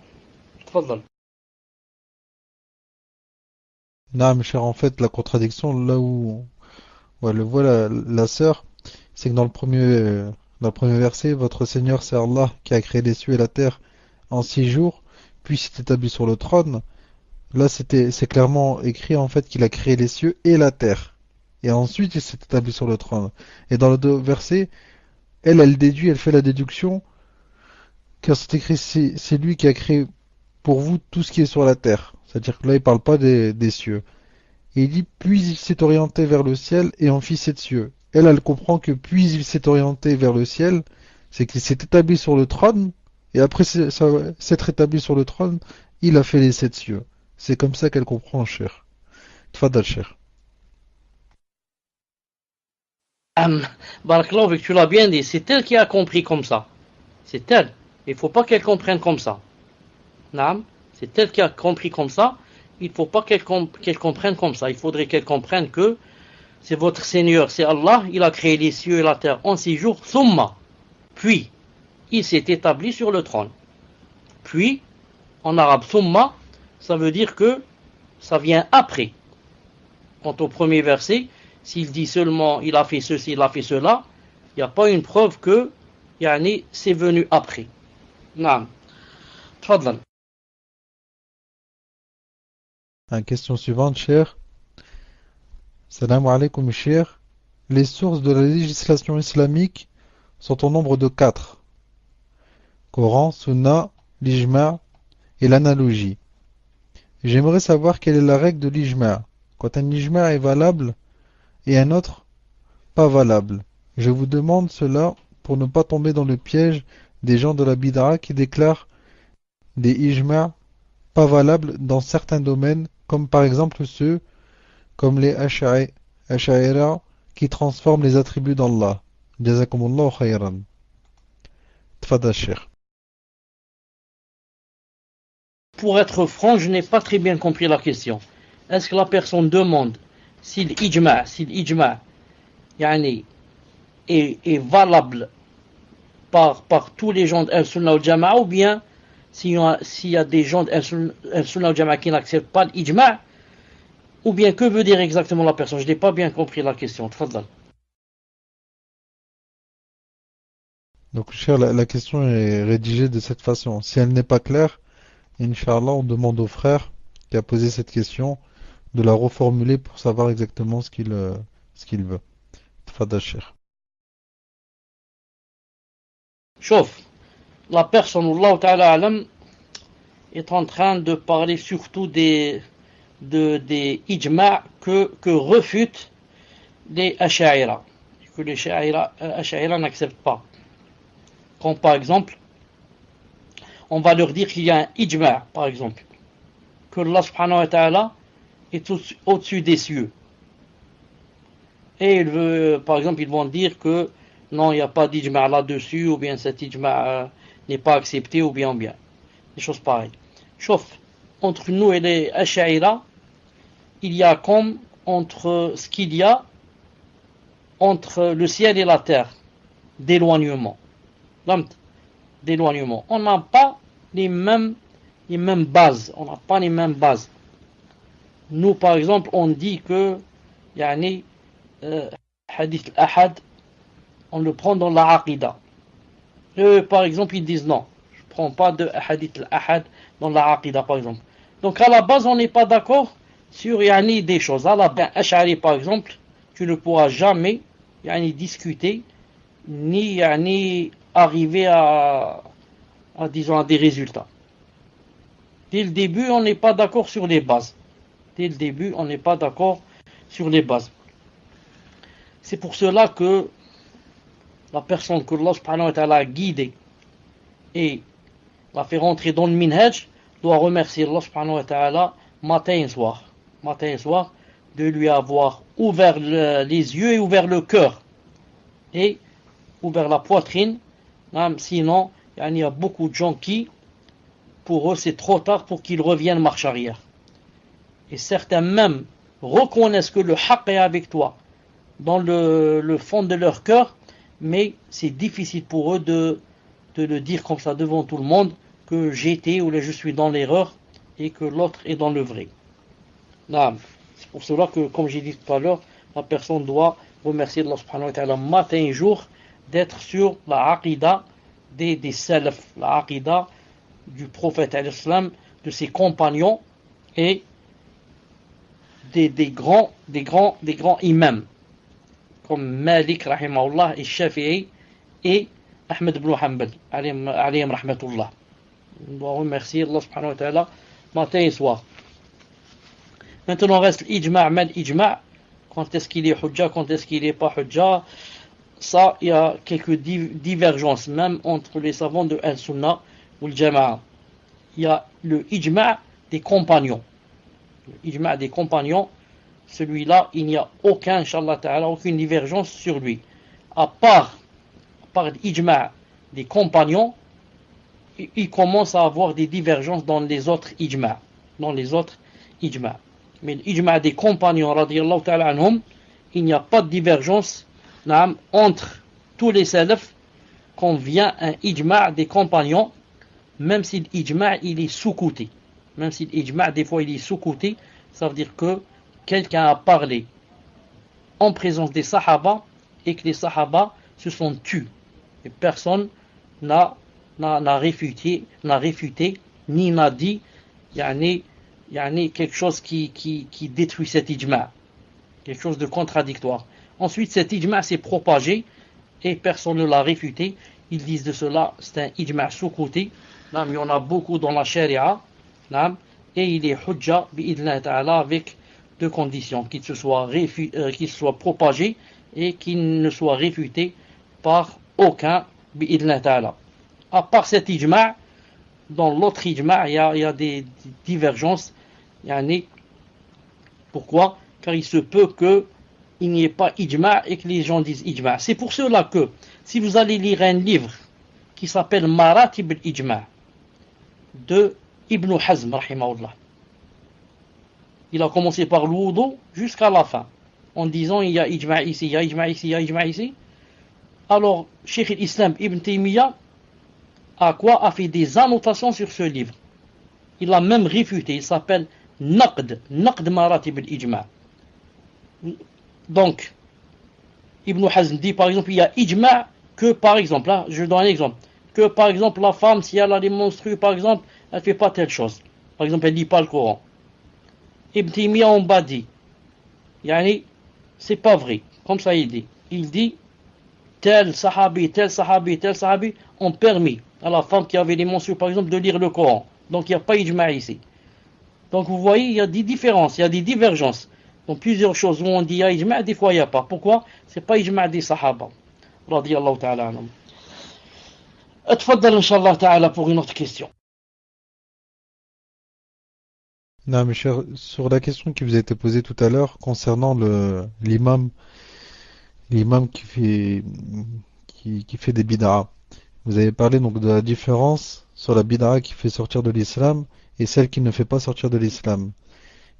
Tfadal. Non, cher, en fait, la contradiction, là où le voit la sœur, c'est que dans le premier verset, votre Seigneur, c'est Allah qui a créé les cieux et la terre en 6 jours, puis s'est établi sur le trône. Là, c'est clairement écrit en fait qu'il a créé les cieux et la terre. Et ensuite, il s'est établi sur le trône. Et dans le verset, elle déduit, elle fait la déduction, car c'est écrit, c'est lui qui a créé pour vous tout ce qui est sur la terre. C'est-à-dire que là, il parle pas des cieux. Et il dit, puis il s'est orienté vers le ciel et en fit 7 cieux. Elle comprend que puis il s'est orienté vers le ciel, c'est qu'il s'est établi sur le trône, et après s'être établi sur le trône, il a fait les 7 cieux. C'est comme ça qu'elle comprend, cher. Tfadal, cher. Barakallahu fik, tu l'as bien dit, c'est elle qui a compris comme ça. C'est elle. Il ne faut pas qu'elle comprenne comme ça. Naam, c'est elle qui a compris comme ça. Il ne faut pas qu'elle comprenne comme ça. Il faudrait qu'elle comprenne que c'est votre Seigneur, c'est Allah, il a créé les cieux et la terre en 6 jours, thumma. Puis, il s'est établi sur le trône. Puis, en arabe, thumma, ça veut dire que ça vient après. Quant au premier verset, s'il dit seulement il a fait ceci, il a fait cela, il n'y a pas une preuve que c'est venu après. Naam. Tfadlan. Question suivante, cher. Salam alaikum, cher. Les sources de la législation islamique sont au nombre de 4. Coran, Sunna, l'Ijma' et l'analogie. J'aimerais savoir quelle est la règle de l'Ijma', quand un Ijma' est valable et un autre pas valable. Je vous demande cela pour ne pas tomber dans le piège des gens de la bid'a qui déclarent des Ijma' pas valables dans certains domaines, comme par exemple ceux comme les Ash'aira qui transforment les attributs d'Allah. Jazakumullahu khayran. Tfadal, cher. Pour être franc, je n'ai pas très bien compris la question. Est-ce que la personne demande si l'ijma' est valable par tous les gens d'Al-Sunnah wal Jama'a, ou bien s'il y a des gens d'Al-Sunnah wal Jama'a qui n'acceptent pas l'ijma', ou bien que veut dire exactement la personne? Je n'ai pas bien compris la question. Tfadal. Donc, cher, la question est rédigée de cette façon. Si elle n'est pas claire, Inch'Allah, on demande au frère qui a posé cette question de la reformuler pour savoir exactement ce qu'il veut. Tfadal, cher. Chauffe. La personne, Allah Ta'ala Alam, est en train de parler surtout des ijma' que refutent les Ash'aira, que les Ash'aira n'acceptent pas. Comme par exemple, on va leur dire qu'il y a un ijma', par exemple, que Allah subhanahu wa ta'ala est au-dessus des cieux. Et par exemple, ils vont dire que non, il n'y a pas d'ijma' là-dessus, ou bien cet ijma' n'est pas accepté, ou bien. Des choses pareilles. Chauffe, entre nous et les Ash'aïra, il y a comme entre ce qu'il y a entre le ciel et la terre, d'éloignement. D'éloignement. On n'a pas les mêmes bases. On n'a pas les mêmes bases. Nous, par exemple, on dit que yani, hadith al-ahad, on le prend dans la aqida. Eux, par exemple, ils disent non, je ne prends pas de hadith al-ahad dans la aqida, par exemple. Donc, à la base, on n'est pas d'accord sur yani, des choses. À la base, Ash'ari, par exemple, tu ne pourras jamais yani, discuter ni yani, arriver à disons, à des résultats. Dès le début, on n'est pas d'accord sur les bases. Dès le début, on n'est pas d'accord sur les bases. C'est pour cela que la personne que Allah subhanahu wa ta'ala a guidée et l'a fait rentrer dans le minhaj doit remercier Allah subhanahu wa ta'ala matin et soir. Matin et soir, de lui avoir ouvert les yeux et ouvert le cœur et ouvert la poitrine. Sinon, il y a beaucoup de gens qui, pour eux, c'est trop tard pour qu'ils reviennent marche arrière. Et certains même reconnaissent que le haqq est avec toi dans le fond de leur cœur, mais c'est difficile pour eux de le dire comme ça devant tout le monde, que j'étais ou je suis dans l'erreur et que l'autre est dans le vrai. C'est pour cela que, comme j'ai dit tout à l'heure, la personne doit remercier Allah subhanahu wa ta'ala matin et jour d'être sur la aqida des salaf, la aqida du prophète alayhi salam, de ses compagnons et des grands imams comme Malik rahimahullah et Shafi'i et Ahmed ibn Hanbal alayhim rahmatullah. On doit remercier Allah subhanahu wa ta'ala matin et soir. Maintenant reste l'ijma', quand est-ce qu'il est hujja, quand est-ce qu'il n'est pas hujja. Ça, il y a quelques divergences même entre les savants de Al-Sunnah ou le Jama'a. Il y a le ijma' des compagnons. Le ijma' des compagnons, celui-là, il n'y a aucun, inshallah ta'ala, aucune divergence sur lui. À part l'ijma' des compagnons, il commence à avoir des divergences dans les autres ijma'. Mais l'ijma' des compagnons, radiyallahu ta'ala anhum, il n'y a pas de divergence entre tous les salafs qu'on vient un ijma' des compagnons, même si l'ijma' il est sous-coté. Même si l'ijma' des fois il est sous-coté, ça veut dire que quelqu'un a parlé en présence des sahaba et que les sahaba se sont tus. Et personne n'a réfuté, ni n'a dit quelque chose qui détruit cet ijma'. Quelque chose de contradictoire. Ensuite, cet ijma' s'est propagé et personne ne l'a réfuté. Ils disent de cela, c'est un ijma' sous-côté. Il y en a beaucoup dans la sharia. Et il est hujja, bi'idhnillah ta'ala, avec deux conditions. Qu'il se soit propagé et qu'il ne soit réfuté par aucun, bi'idhnillah ta'ala. À part cet ijma', dans l'autre ijma', il y a des divergences. Pourquoi? Car il se peut qu'il n'y ait pas ijma' et que les gens disent ijma'. C'est pour cela que, si vous allez lire un livre qui s'appelle Maratib al-Ijma' de Ibn Hazm, rahimahullah, il a commencé par l'wudu jusqu'à la fin, en disant il y a ijma' ici, il y a ijma' ici, il y a ijma' ici. Alors, Cheikh al-Islam Ibn Taymiyyah a fait des annotations sur ce livre. Il l'a même réfuté, il s'appelle Naqd Maratib al-Ijma'. Donc, Ibn Hazm dit par exemple, il y a ijma' que par exemple, là, je donne un exemple, que par exemple la femme, si elle a des menstrues, par exemple, elle ne fait pas telle chose. Par exemple, elle ne lit pas le Coran. Ibn Taymiyyah en bas dit, c'est pas vrai. Comme ça il dit. Il dit, tel sahabi ont permis à la femme qui avait des menstrues, par exemple, de lire le Coran. Donc il n'y a pas ijma' ici. Donc vous voyez, il y a des différences, il y a des divergences. Donc plusieurs choses où on dit il y a ijma', des fois il n'y a pas. Pourquoi? C'est pas ijma' des sahaba. Radiyallahu ta'ala anhum. Atfaddal inshallah ta'ala pour une autre question. Non, mes chers, sur la question qui vous a été posée tout à l'heure concernant l'imam qui fait des bid'a. Vous avez parlé donc de la différence sur la bid'a qui fait sortir de l'islam et celle qui ne fait pas sortir de l'islam.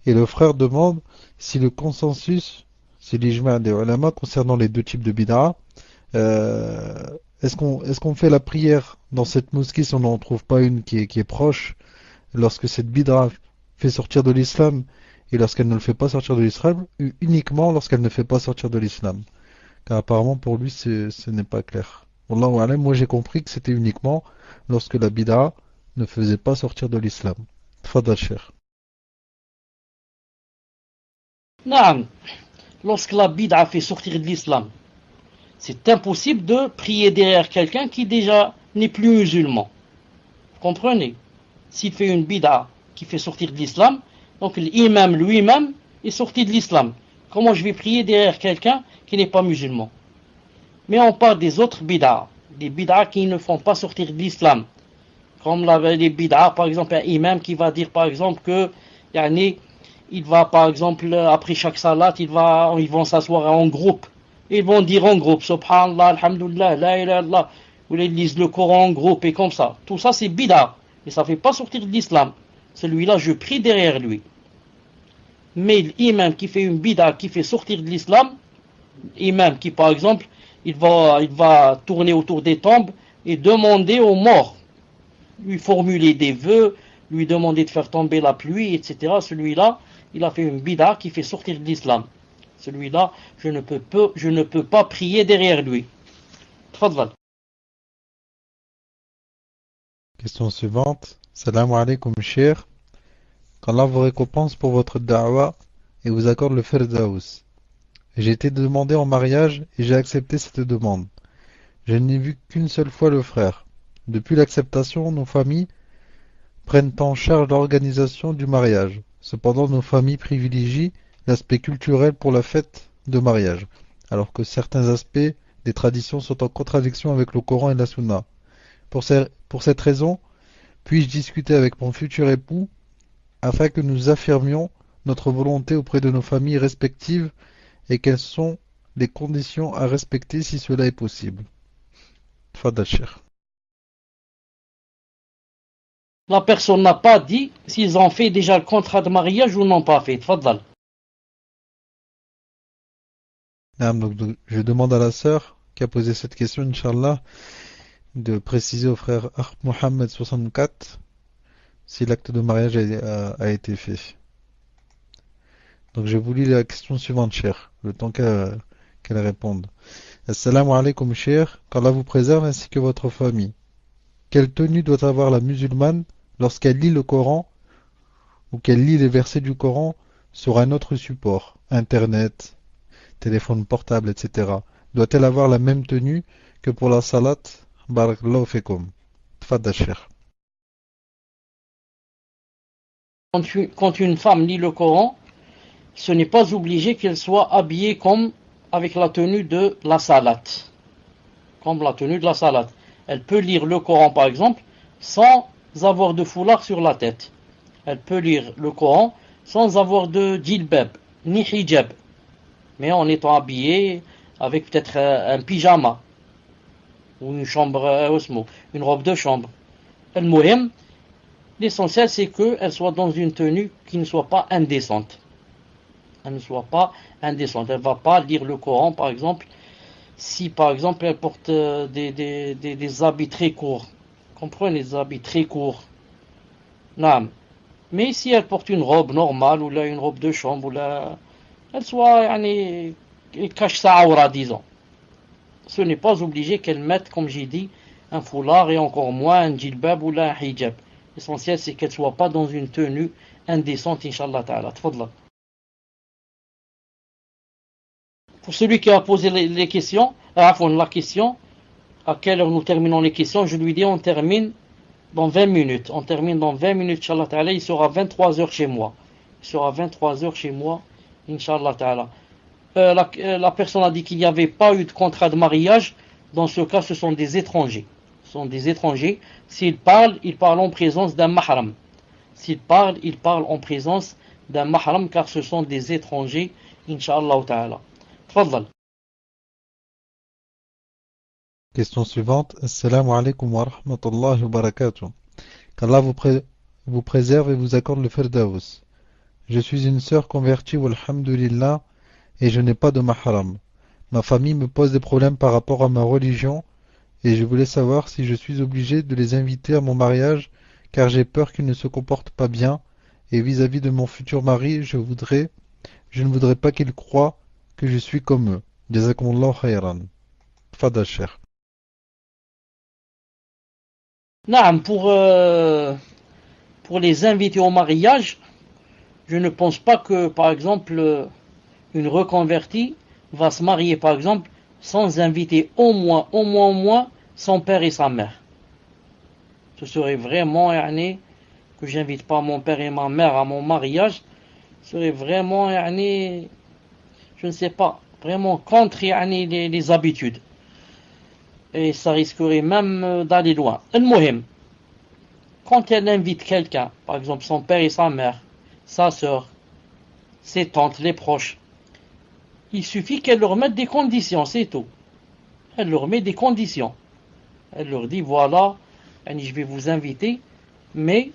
Et le frère demande si le consensus, si l'ijma' des ulama concernant les deux types de bid'a, euh, est-ce qu'on fait la prière dans cette mosquée si on n'en trouve pas une qui est proche, lorsque cette bid'a fait sortir de l'islam et lorsqu'elle ne le fait pas sortir de l'islam, ou uniquement lorsqu'elle ne fait pas sortir de l'islam? Car apparemment pour lui ce n'est pas clair. Wallahu a'lam, moi j'ai compris que c'était uniquement lorsque la bid'a ne faisait pas sortir de l'islam. Tfadal Cheikh. Naam, lorsque la bid'a fait sortir de l'islam, c'est impossible de prier derrière quelqu'un qui déjà n'est plus musulman. Vous comprenez? S'il fait une bid'a qui fait sortir de l'islam, donc l'imam lui-même est sorti de l'islam. Comment je vais prier derrière quelqu'un qui n'est pas musulman? Mais on parle des autres bid'a, des bid'a qui ne font pas sortir de l'islam. Comme les bid'a, par exemple, un imam qui va dire par exemple que il va par exemple après chaque salat, ils vont s'asseoir en groupe. Ils vont dire en groupe Subhanallah, Alhamdulillah, La ilaha illallah, ou ils lisent le Coran en groupe et comme ça. Tout ça c'est bid'a, et ça ne fait pas sortir de l'islam. Celui-là, je prie derrière lui. Mais l'imam qui fait une bid'a qui fait sortir de l'islam, imam qui par exemple, il va tourner autour des tombes et demander aux morts, lui formuler des vœux, lui demander de faire tomber la pluie, etc. Celui-là, il a fait une bid'a qui fait sortir de l'islam. Celui-là, je ne peux pas prier derrière lui. Tfadal. Question suivante. Salam alaikum Cheikh. Qu'Allah vous récompense pour votre da'wa et vous accorde le Firdaus. J'ai été demandé en mariage et j'ai accepté cette demande. Je n'ai vu qu'une seule fois le frère. Depuis l'acceptation, nos familles prennent en charge l'organisation du mariage. Cependant, nos familles privilégient l'aspect culturel pour la fête de mariage, alors que certains aspects des traditions sont en contradiction avec le Coran et la Sunna. Pour cette raison, puis-je discuter avec mon futur époux afin que nous affirmions notre volonté auprès de nos familles respectives et quelles sont les conditions à respecter si cela est possible? Tfadal Cheikh. La personne n'a pas dit s'ils ont fait déjà le contrat de mariage ou n'ont pas fait. Tfadal. Donc, je demande à la sœur qui a posé cette question, Inch'Allah, de préciser au frère Mohammed 64 si l'acte de mariage a été fait. Donc je vous lis la question suivante, cher, le temps qu'elle réponde. Assalamu alaikum, cher, qu'Allah vous préserve ainsi que votre famille. Quelle tenue doit avoir la musulmane lorsqu'elle lit le Coran ou qu'elle lit les versets du Coran sur un autre support, Internet, téléphone portable, etc. Doit-elle avoir la même tenue que pour la salat? Barakallahu fikum. Tfadal, cher. Quand une femme lit le Coran, ce n'est pas obligé qu'elle soit habillée comme avec la tenue de la salat. Comme la tenue de la salat. Elle peut lire le Coran par exemple sans avoir de foulard sur la tête. Elle peut lire le Coran sans avoir de djilbab, ni hijab. Mais en étant habillée avec peut-être un pyjama. Ou une robe de chambre. L'essentiel c'est qu'elle soit dans une tenue qui ne soit pas indécente. Elle ne soit pas indécente. Elle ne va pas lire le Coran, par exemple, si par exemple elle porte des habits très courts. Comprenez, des habits très courts. Non. Mais si elle porte une robe normale, ou là une robe de chambre, ou là, elle soit, elle cache sa aura, disons. Ce n'est pas obligé qu'elle mette, comme j'ai dit, un foulard et encore moins un djilbab ou là un hijab. L'essentiel c'est qu'elle ne soit pas dans une tenue indécente, Inch'Allah ta'ala. Tfadla. Pour celui qui a posé les questions, la question, à quelle heure nous terminons les questions, je lui dis on termine dans 20 minutes. On termine dans 20 minutes, Inch'Allah ta'ala. Il sera 23 heures chez moi. Il sera 23 heures chez moi, Inch'Allah ta'ala. La personne a dit qu'il n'y avait pas eu de contrat de mariage. Dans ce cas, ce sont des étrangers. Ce sont des étrangers. S'ils parlent, ils parlent en présence d'un mahram. S'ils parlent, ils parlent en présence d'un mahram, car ce sont des étrangers, Inch'Allah ta'ala. Tfadal. Question suivante. Assalamu alaikum wa rahmatullahi wa barakatuh. Qu'Allah vous préserve et vous accorde le Firdaus. Je suis une sœur convertie, walhamdulillah, et je n'ai pas de mahram. Ma famille me pose des problèmes par rapport à ma religion, et je voulais savoir si je suis obligé de les inviter à mon mariage, car j'ai peur qu'ils ne se comportent pas bien, et vis-à-vis de mon futur mari, je ne voudrais pas qu'ils croient que je suis comme eux. Jazakumullah khayran. Fadal Cheikh. Naam, pour les inviter au mariage, je ne pense pas que, par exemple, une reconvertie va se marier, par exemple, sans inviter au moins, son père et sa mère. Ce serait vraiment, que j'invite pas mon père et ma mère à mon mariage, ce serait vraiment, je ne sais pas, vraiment contre les habitudes. Et ça risquerait même d'aller loin. Al-Muhim, quand elle invite quelqu'un, par exemple son père et sa mère, sa sœur, ses tantes, les proches, il suffit qu'elle leur mette des conditions, c'est tout. Elle leur met des conditions. Elle leur dit, voilà, je vais vous inviter, mais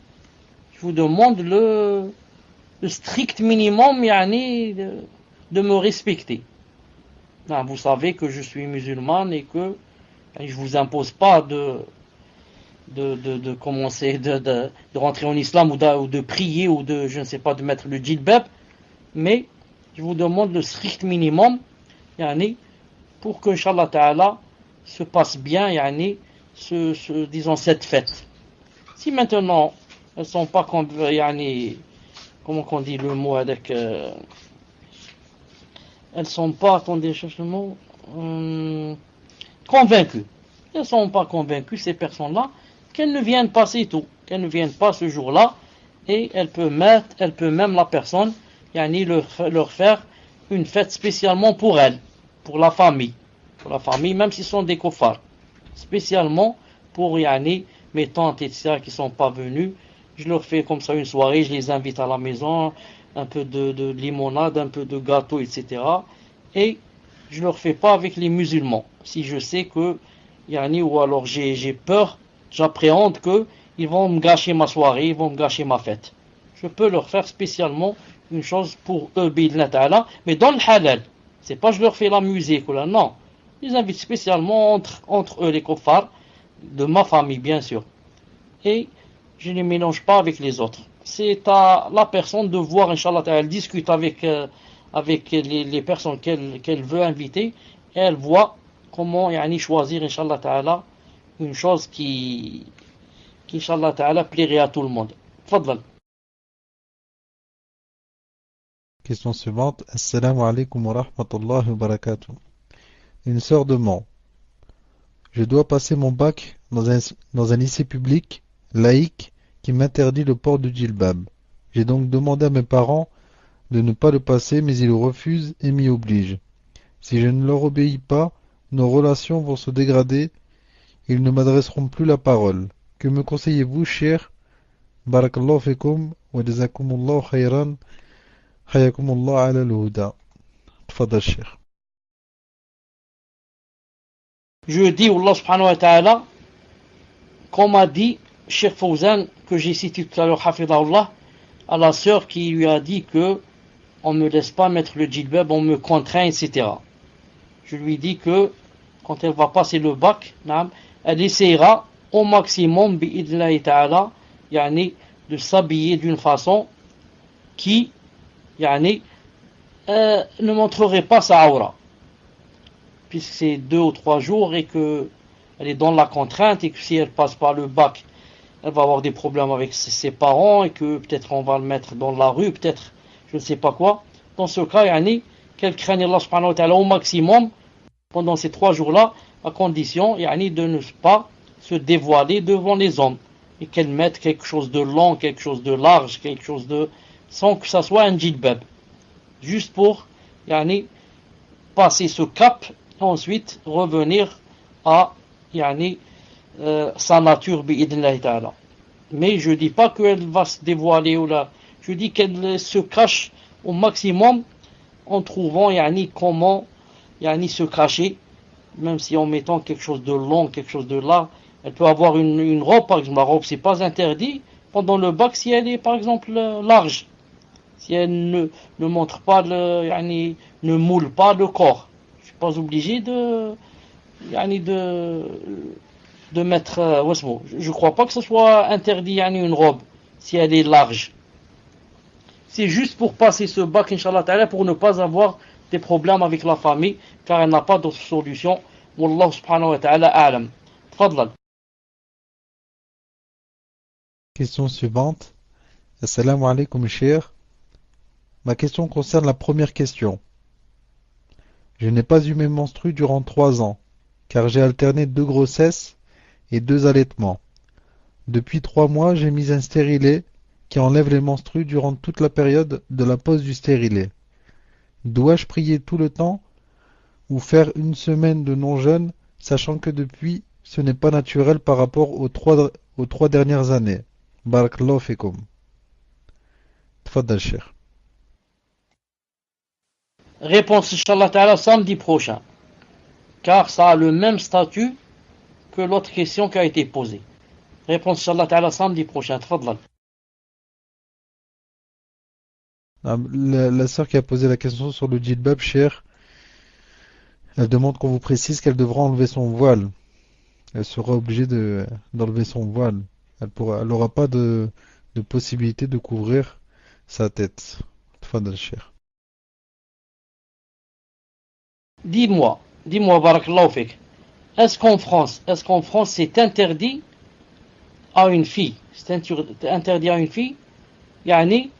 je vous demande le strict minimum de me respecter. Vous savez que je suis musulmane et que je vous impose pas de commencer de rentrer en islam ou de prier ou de, je ne sais pas, de mettre le djilbab, mais je vous demande le strict minimum pour que Inch'Allah Ta'ala se passe bien disons cette fête. Si maintenant elles sont pas comment qu'on dit le mot avec elles sont pas, attendez, je cherche le mot, convaincues. Elles ne sont pas convaincues, ces personnes-là, qu'elles ne viennent pas, c'est tout. Qu'elles ne viennent pas ce jour-là, et elle peut même la personne, leur faire une fête spécialement pour elle, pour la famille, même s'ils sont des kofars. Spécialement pour, mes tantes, etc., qui sont pas venues, je leur fais comme ça une soirée, je les invite à la maison, un peu de limonade, un peu de gâteau, etc. Et je leur fais pas avec les musulmans. Si je sais que, ou alors j'ai peur, j'appréhende que ils vont me gâcher ma soirée, ils vont me gâcher ma fête. Je peux leur faire spécialement une chose pour eux, bi'idhnillah ta'ala, mais dans le halal. C'est pas je leur fais la musique ou là, non. Je les invite spécialement entre eux, les kuffars, de ma famille, bien sûr. Et je ne les mélange pas avec les autres. C'est à la personne de voir, Inch'Allah, elle discute avec les personnes qu'elle veut inviter, et elle voit comment choisir, Inch'Allah Ta'ala, une chose qui Inch'Allah Ta'ala, plairait à tout le monde. Fadlan. Question suivante. Assalamu alaikum wa rahmatullahi wa barakatuh. Une sœur demande. Je dois passer mon bac dans un lycée public, laïque, qui m'interdit le port du djilbab. J'ai donc demandé à mes parents de ne pas le passer, mais ils refusent et m'y obligent. Si je ne leur obéis pas, nos relations vont se dégrader, ils ne m'adresseront plus la parole. Que me conseillez-vous, cher? Barakallahu fikum wa jazakumullahu khayran, hayakumullah ala al-huda. Tfadal, cher. Je dis, Allah subhanahu wa ta'ala, comme a dit Cheikh Fawzan, que j'ai cité tout à l'heure, hafidahullah, à la sœur qui lui a dit que on me laisse pas mettre le djilbab, on me contraint, etc. Je lui dis que quand elle va passer le bac, elle essaiera au maximum bi'idhnillahi ta'ala, de s'habiller d'une façon qui ne montrerait pas sa aura, puisque c'est 2 ou 3 jours et que elle est dans la contrainte, et que si elle passe par le bac, elle va avoir des problèmes avec ses parents, et que peut-être on va le mettre dans la rue, peut-être je ne sais pas quoi. Dans ce cas, qu'elle craigne Allah subhanahu wa ta'ala au maximum pendant ces 3 jours-là, à condition de ne pas se dévoiler devant les hommes, et qu'elle mette quelque chose de long, quelque chose de large, quelque chose de, sans que ça soit un djilbab, juste pour passer ce cap et ensuite revenir à sa nature bi'idhnillahi ta'ala. Mais je dis pas qu'elle va se dévoiler ou là, je dis qu'elle se cache au maximum en trouvant comment se cacher, même si en mettant quelque chose de long, quelque chose de large. Elle peut avoir une robe, par exemple. La robe, c'est pas interdit, pendant le bac si elle est par exemple large, si elle ne montre pas ne moule pas le corps. Je suis pas obligé de mettre je crois pas que ce soit interdit une robe si elle est large. C'est juste pour passer ce bac inchallah ta'ala pour ne pas avoir des problèmes avec la famille car elle n'a pas d'autre solution. Wallah subhanahu wa ta'ala a'lam. Tfadlal. Question suivante. Assalamu alaikum, cher. Ma question concerne la première question. Je n'ai pas eu mes menstrues durant 3 ans, car j'ai alterné 2 grossesses et 2 allaitements. Depuis 3 mois, j'ai mis un stérilet qui enlève les menstrues durant toute la période de la pose du stérilet. Dois-je prier tout le temps ou faire une semaine de non-jeûne, sachant que depuis, ce n'est pas naturel par rapport aux 3 dernières années. Barakallahu fikum. Tfaddal, Cheikh. Réponse inchallah ta'ala samedi prochain. Car ça a le même statut que l'autre question qui a été posée. Réponse inchallah ta'ala samedi prochain. Tfadlal. La sœur qui a posé la question sur le djilbab, cher, elle demande qu'on vous précise qu'elle devra enlever son voile. Elle sera obligée d'enlever son voile. Elle n'aura pas de possibilité de couvrir sa tête. Tfadal, cher. Dis-moi, barakallahu fik. Est-ce qu'en France c'est interdit à une fille, yani,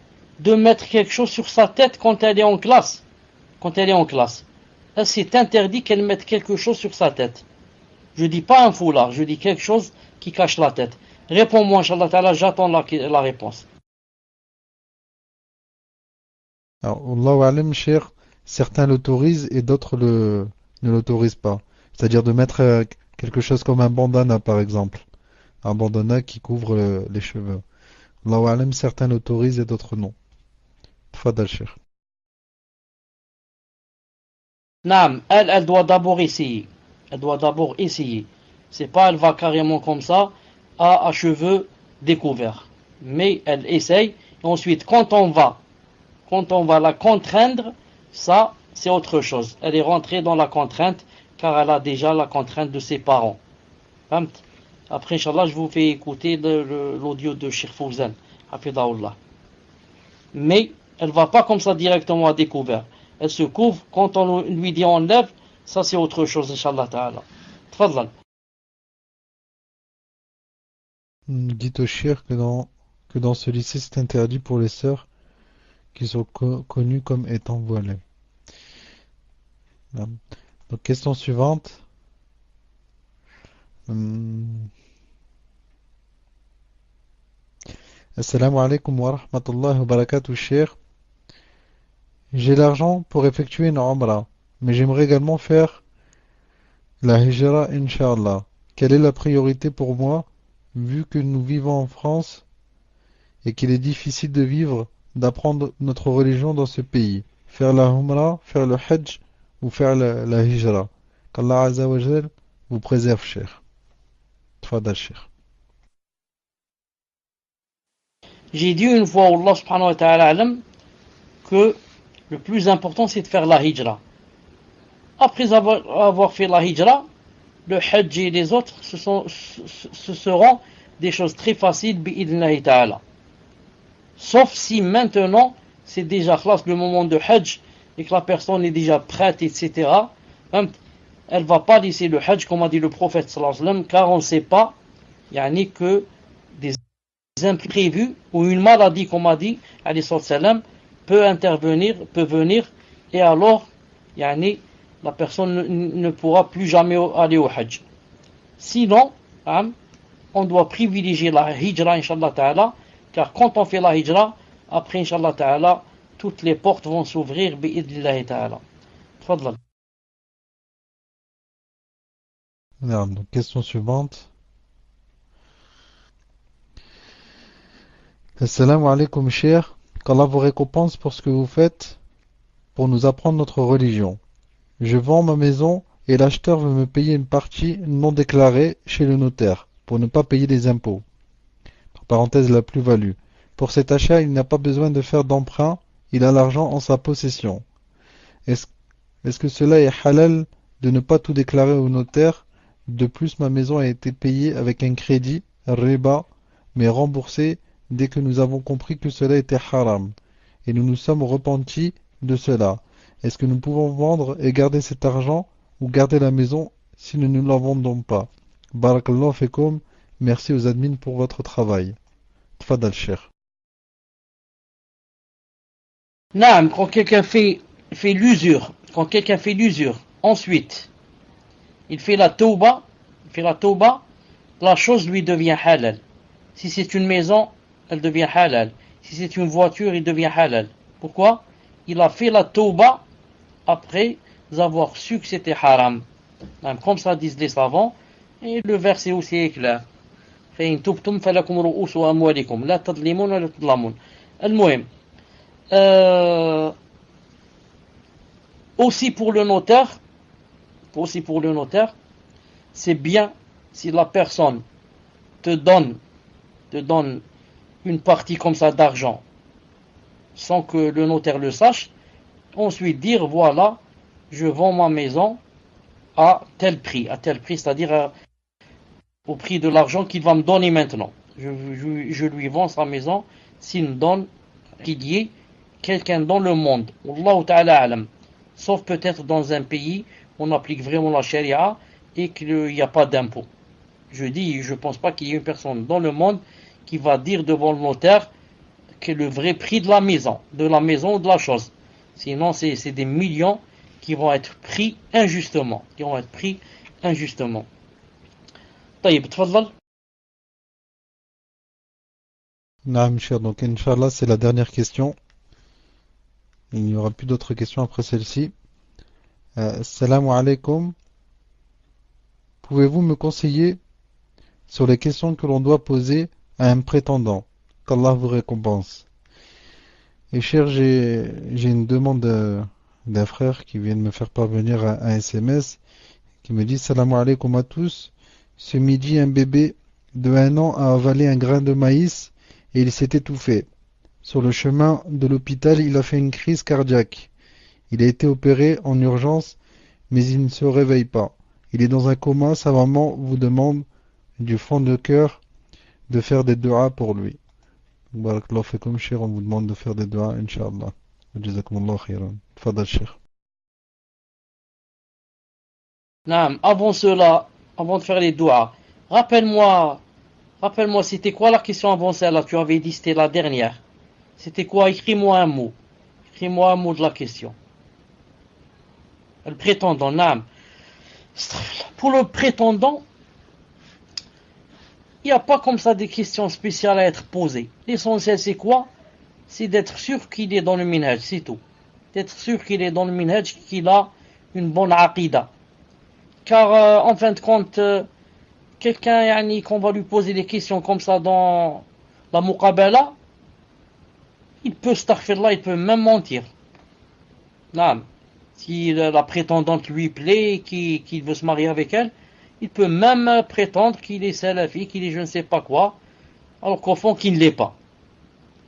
de mettre quelque chose sur sa tête quand elle est en classe? Est-ce que c'est interdit qu'elle mette quelque chose sur sa tête? Je dis pas un foulard, je dis quelque chose qui cache la tête. Réponds-moi, Inch'Allah Ta'ala, j'attends la réponse. Alors, Allahu Alam, cher, certains l'autorisent et d'autres ne l'autorisent pas. C'est-à-dire de mettre quelque chose comme un bandana, par exemple. Un bandana qui couvre les cheveux. Allahu Alam, certains l'autorisent et d'autres non. Tfadal, cher. Naam, elle doit d'abord essayer. C'est pas elle va carrément comme ça, à cheveux découverts. Mais elle essaye. Et ensuite, quand on va la contraindre, ça, c'est autre chose. Elle est rentrée dans la contrainte, car elle a déjà la contrainte de ses parents. Après, Inch'Allah, je vous fais écouter l'audio de Cheikh Fouzan. Hafidahullah. Mais elle va pas comme ça directement à découvert. Elle se couvre, quand on lui dit enlève, ça c'est autre chose, Inch'Allah Ta'ala. Tfadlal. Dites au Cheikh que dans ce lycée c'est interdit pour les sœurs qui sont connues comme étant voilées. Donc question suivante. Assalamu alaikum wa rahmatullahi wa barakatuh, Cheikh. J'ai l'argent pour effectuer une Umrah, mais j'aimerais également faire la Hijra, Inch'Allah. Quelle est la priorité pour moi, vu que nous vivons en France et qu'il est difficile d'apprendre notre religion dans ce pays? Faire la Umrah, faire le Hajj ou faire la Hijra? Qu'Allah Azza wa Jal vous préserve, Cheikh. Tfadal, Cheikh. J'ai dit une fois, Allah subhanahu wa ta'ala alam, que le plus important c'est de faire la Hijra. Après avoir fait la Hijra, le Hajj et les autres, ce seront des choses très faciles, bi'idhnillahi ta'ala. Sauf si maintenant, c'est déjà le moment de Hajj, et que la personne est déjà prête, etc. Elle va pas laisser le Hajj, comme a dit le prophète sallallahu alayhi wa sallam, car on ne sait pas, que des imprévus, ou une maladie, comme a dit, alayhi sallam, peut venir, et alors, la personne ne pourra plus jamais aller au Hajj. Sinon, on doit privilégier la Hijra, Inch'Allah Ta'ala, car quand on fait la Hijra, après, Inch'Allah Ta'ala, toutes les portes vont s'ouvrir, bi'idnillahi Ta'ala. Tfadlal. Donc, question suivante. Assalamu alaikum, cher. Qu'Allah vous récompense pour ce que vous faites pour nous apprendre notre religion. Je vends ma maison et l'acheteur veut me payer une partie non déclarée chez le notaire pour ne pas payer les impôts. parenthèse la plus-value. Pour cet achat, il n'a pas besoin de faire d'emprunt, il a l'argent en sa possession. Est-ce que cela est halal de ne pas tout déclarer au notaire? De plus, ma maison a été payée avec un crédit, riba, mais remboursé dès que nous avons compris que cela était haram. Et nous nous sommes repentis de cela. Est-ce que nous pouvons vendre et garder cet argent ou garder la maison si nous ne la vendons pas? Barakallahu fekoum. Merci aux admins pour votre travail. Tfadal Cheikh. Naam, quand quelqu'un fait l'usure, ensuite, il fait la tauba, la chose lui devient halal. Si c'est une maison, elle devient halal. Si c'est une voiture, il devient halal. Pourquoi? Il a fait la tauba après avoir su que c'était haram. Comme ça disent les savants, et le verset aussi est clair. فإن تبتم فلكم رؤوس أموالكم لا تظلمون ولا تظلمون. المهم, aussi pour le notaire, c'est bien si la personne te donne une partie comme ça d'argent sans que le notaire le sache, ensuite dire voilà, je vends ma maison à tel prix, c'est-à-dire au prix de l'argent qu'il va me donner maintenant. Je lui vends sa maison s'il me donne qu'il y ait quelqu'un dans le monde, Wallahu ta'ala alam, sauf peut-être dans un pays où on applique vraiment la charia et qu'il n'y a pas d'impôt. Je pense pas qu'il y ait une personne dans le monde qui va dire devant le notaire que le vrai prix de la maison ou de la chose. Sinon, c'est des millions qui vont être pris injustement. طيب تفضل. Naam, cher. Donc, Inch'Allah, c'est la dernière question. Il n'y aura plus d'autres questions après celle-ci. Assalamu alaikum. Pouvez-vous me conseiller sur les questions que l'on doit poser à un prétendant? Qu'Allah vous récompense. Et cher, j'ai une demande d'un frère qui vient de me faire parvenir un SMS qui me dit Salam alaikum à tous. Ce midi, un bébé de 1 an a avalé un grain de maïs et il s'est étouffé. Sur le chemin de l'hôpital, il a fait une crise cardiaque. Il a été opéré en urgence, mais il ne se réveille pas. Il est dans un coma. Sa maman vous demande du fond de cœur de faire des du'as pour lui. Barakallahu fikum, cher, on vous demande de faire des du'as, Inch'Allah. Jazakumullah khairan. Tfadal, cher. Naam, avant de faire les du'as, rappelle-moi, c'était quoi la question avant celle-là? Tu avais dit c'était la dernière. C'était quoi? Écris-moi un mot de la question. Le prétendant, naam. Pour le prétendant, il n'y a pas comme ça des questions spéciales à être posées. L'essentiel, c'est quoi? C'est d'être sûr qu'il est dans le minhaj, c'est tout. D'être sûr qu'il est dans le minhaj, qu'il a une bonne aqida. Car, en fin de compte, quelqu'un qu'on va lui poser des questions comme ça dans la muqabala, il peut il peut même mentir. Non. Si la prétendante lui plaît, qu'il veut se marier avec elle, il peut même prétendre qu'il est salafi, qu'il est je ne sais pas quoi, alors qu'au fond qu'il ne l'est pas.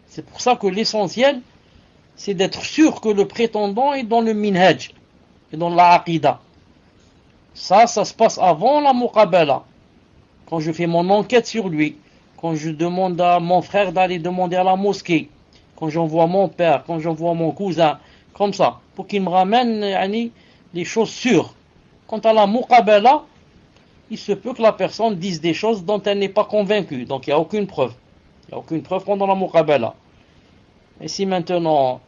C'est pour ça que l'essentiel, c'est d'être sûr que le prétendant est dans le minhaj, et dans la aqida. Ça se passe avant la muqabala. Quand je fais mon enquête sur lui, quand je demande à mon frère d'aller demander à la mosquée, quand j'envoie mon père, quand j'envoie mon cousin, comme ça, pour qu'il me ramène les choses sûres. Quant à la muqabala, il se peut que la personne dise des choses dont elle n'est pas convaincue. Donc il n'y a aucune preuve. Il n'y a aucune preuve pendant la muqabala. Et si maintenant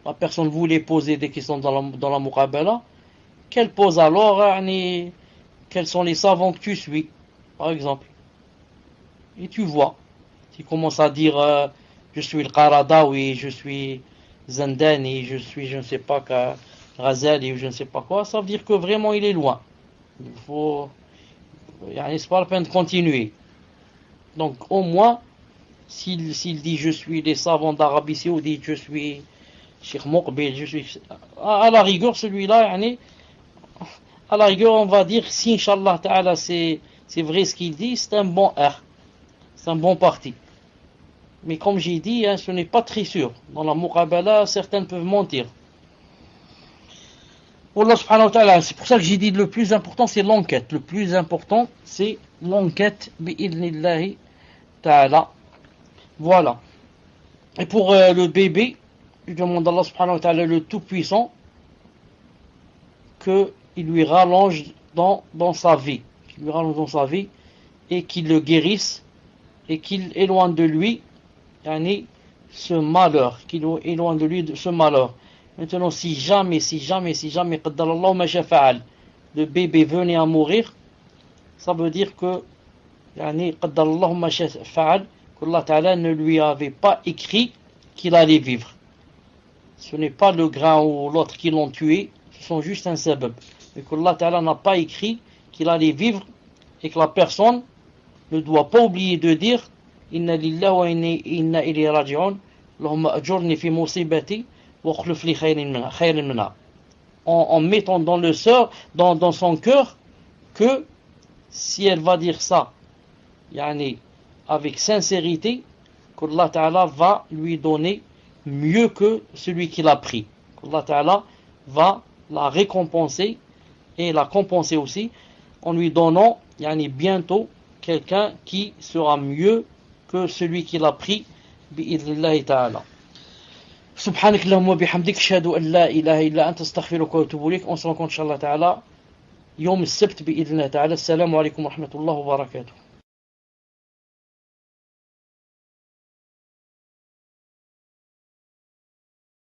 la personne voulait poser des questions dans la muqabala, qu'elle pose alors, quels sont les savants que tu suis, par exemple. Et tu vois, tu commences à dire je suis le Qaradawi, je suis Zandani, je suis je ne sais pas Ghazali ou je ne sais pas quoi, ça veut dire que vraiment il est loin. Il faut, c'est pas la peine de continuer. Donc au moins, s'il dit je suis les savants d'Arabie Saoudite, je suis Cheikh Moqbil, je suis à la rigueur celui-là, à la rigueur on va dire si Inch'Allah Ta'ala c'est vrai ce qu'il dit, c'est un bon R. c'est un bon parti. Mais comme j'ai dit, ce n'est pas très sûr. Dans la muqabala, certains peuvent mentir. Allah subhanahu wa ta'ala, c'est pour ça que j'ai dit le plus important, c'est l'enquête. Le plus important, c'est l'enquête, bi'idhnillahi ta'ala. Voilà. Et pour le bébé, je demande à Allah subhanahu wa ta'ala, le Tout-Puissant, qu'il lui rallonge dans sa vie. Qu'il lui rallonge dans sa vie et qu'il le guérisse et qu'il éloigne de lui ce malheur, qu'il éloigne de lui de ce malheur. Maintenant, si jamais, qaddarallahu ma shafa'al, le bébé venait à mourir, ça veut dire que, qaddarallahu ma shafa'al, qu'Allah Ta'ala ne lui avait pas écrit qu'il allait vivre. Ce n'est pas le grain ou l'autre qui l'ont tué, ce sont juste un sabab. Mais qu'Allah Ta'ala n'a pas écrit qu'il allait vivre et que la personne ne doit pas oublier de dire Inna lillahi wa inna ilayhi raji'un, Allahumma ajurni fi musibati wa akhlif li khayran minha. En mettant dans son cœur que si elle va dire ça avec sincérité, qu'Allah Ta'ala va lui donner mieux que celui qui l'a pris. Qu'Allah Ta'ala va la récompenser et la compenser aussi en lui donnant bientôt quelqu'un qui sera mieux que celui qui l'a pris bi'idhnillahi ta'ala. Subhanak Allahumma bihamdik, ashhadu an la ilaha illa anta, astaghfiruka wa atubu ilayk. On se rencontre inshallah ta'ala yawm as-sabt bi'idhnillahi ta'ala. Assalamu alaykum wa rahmatullahi wa barakatuh.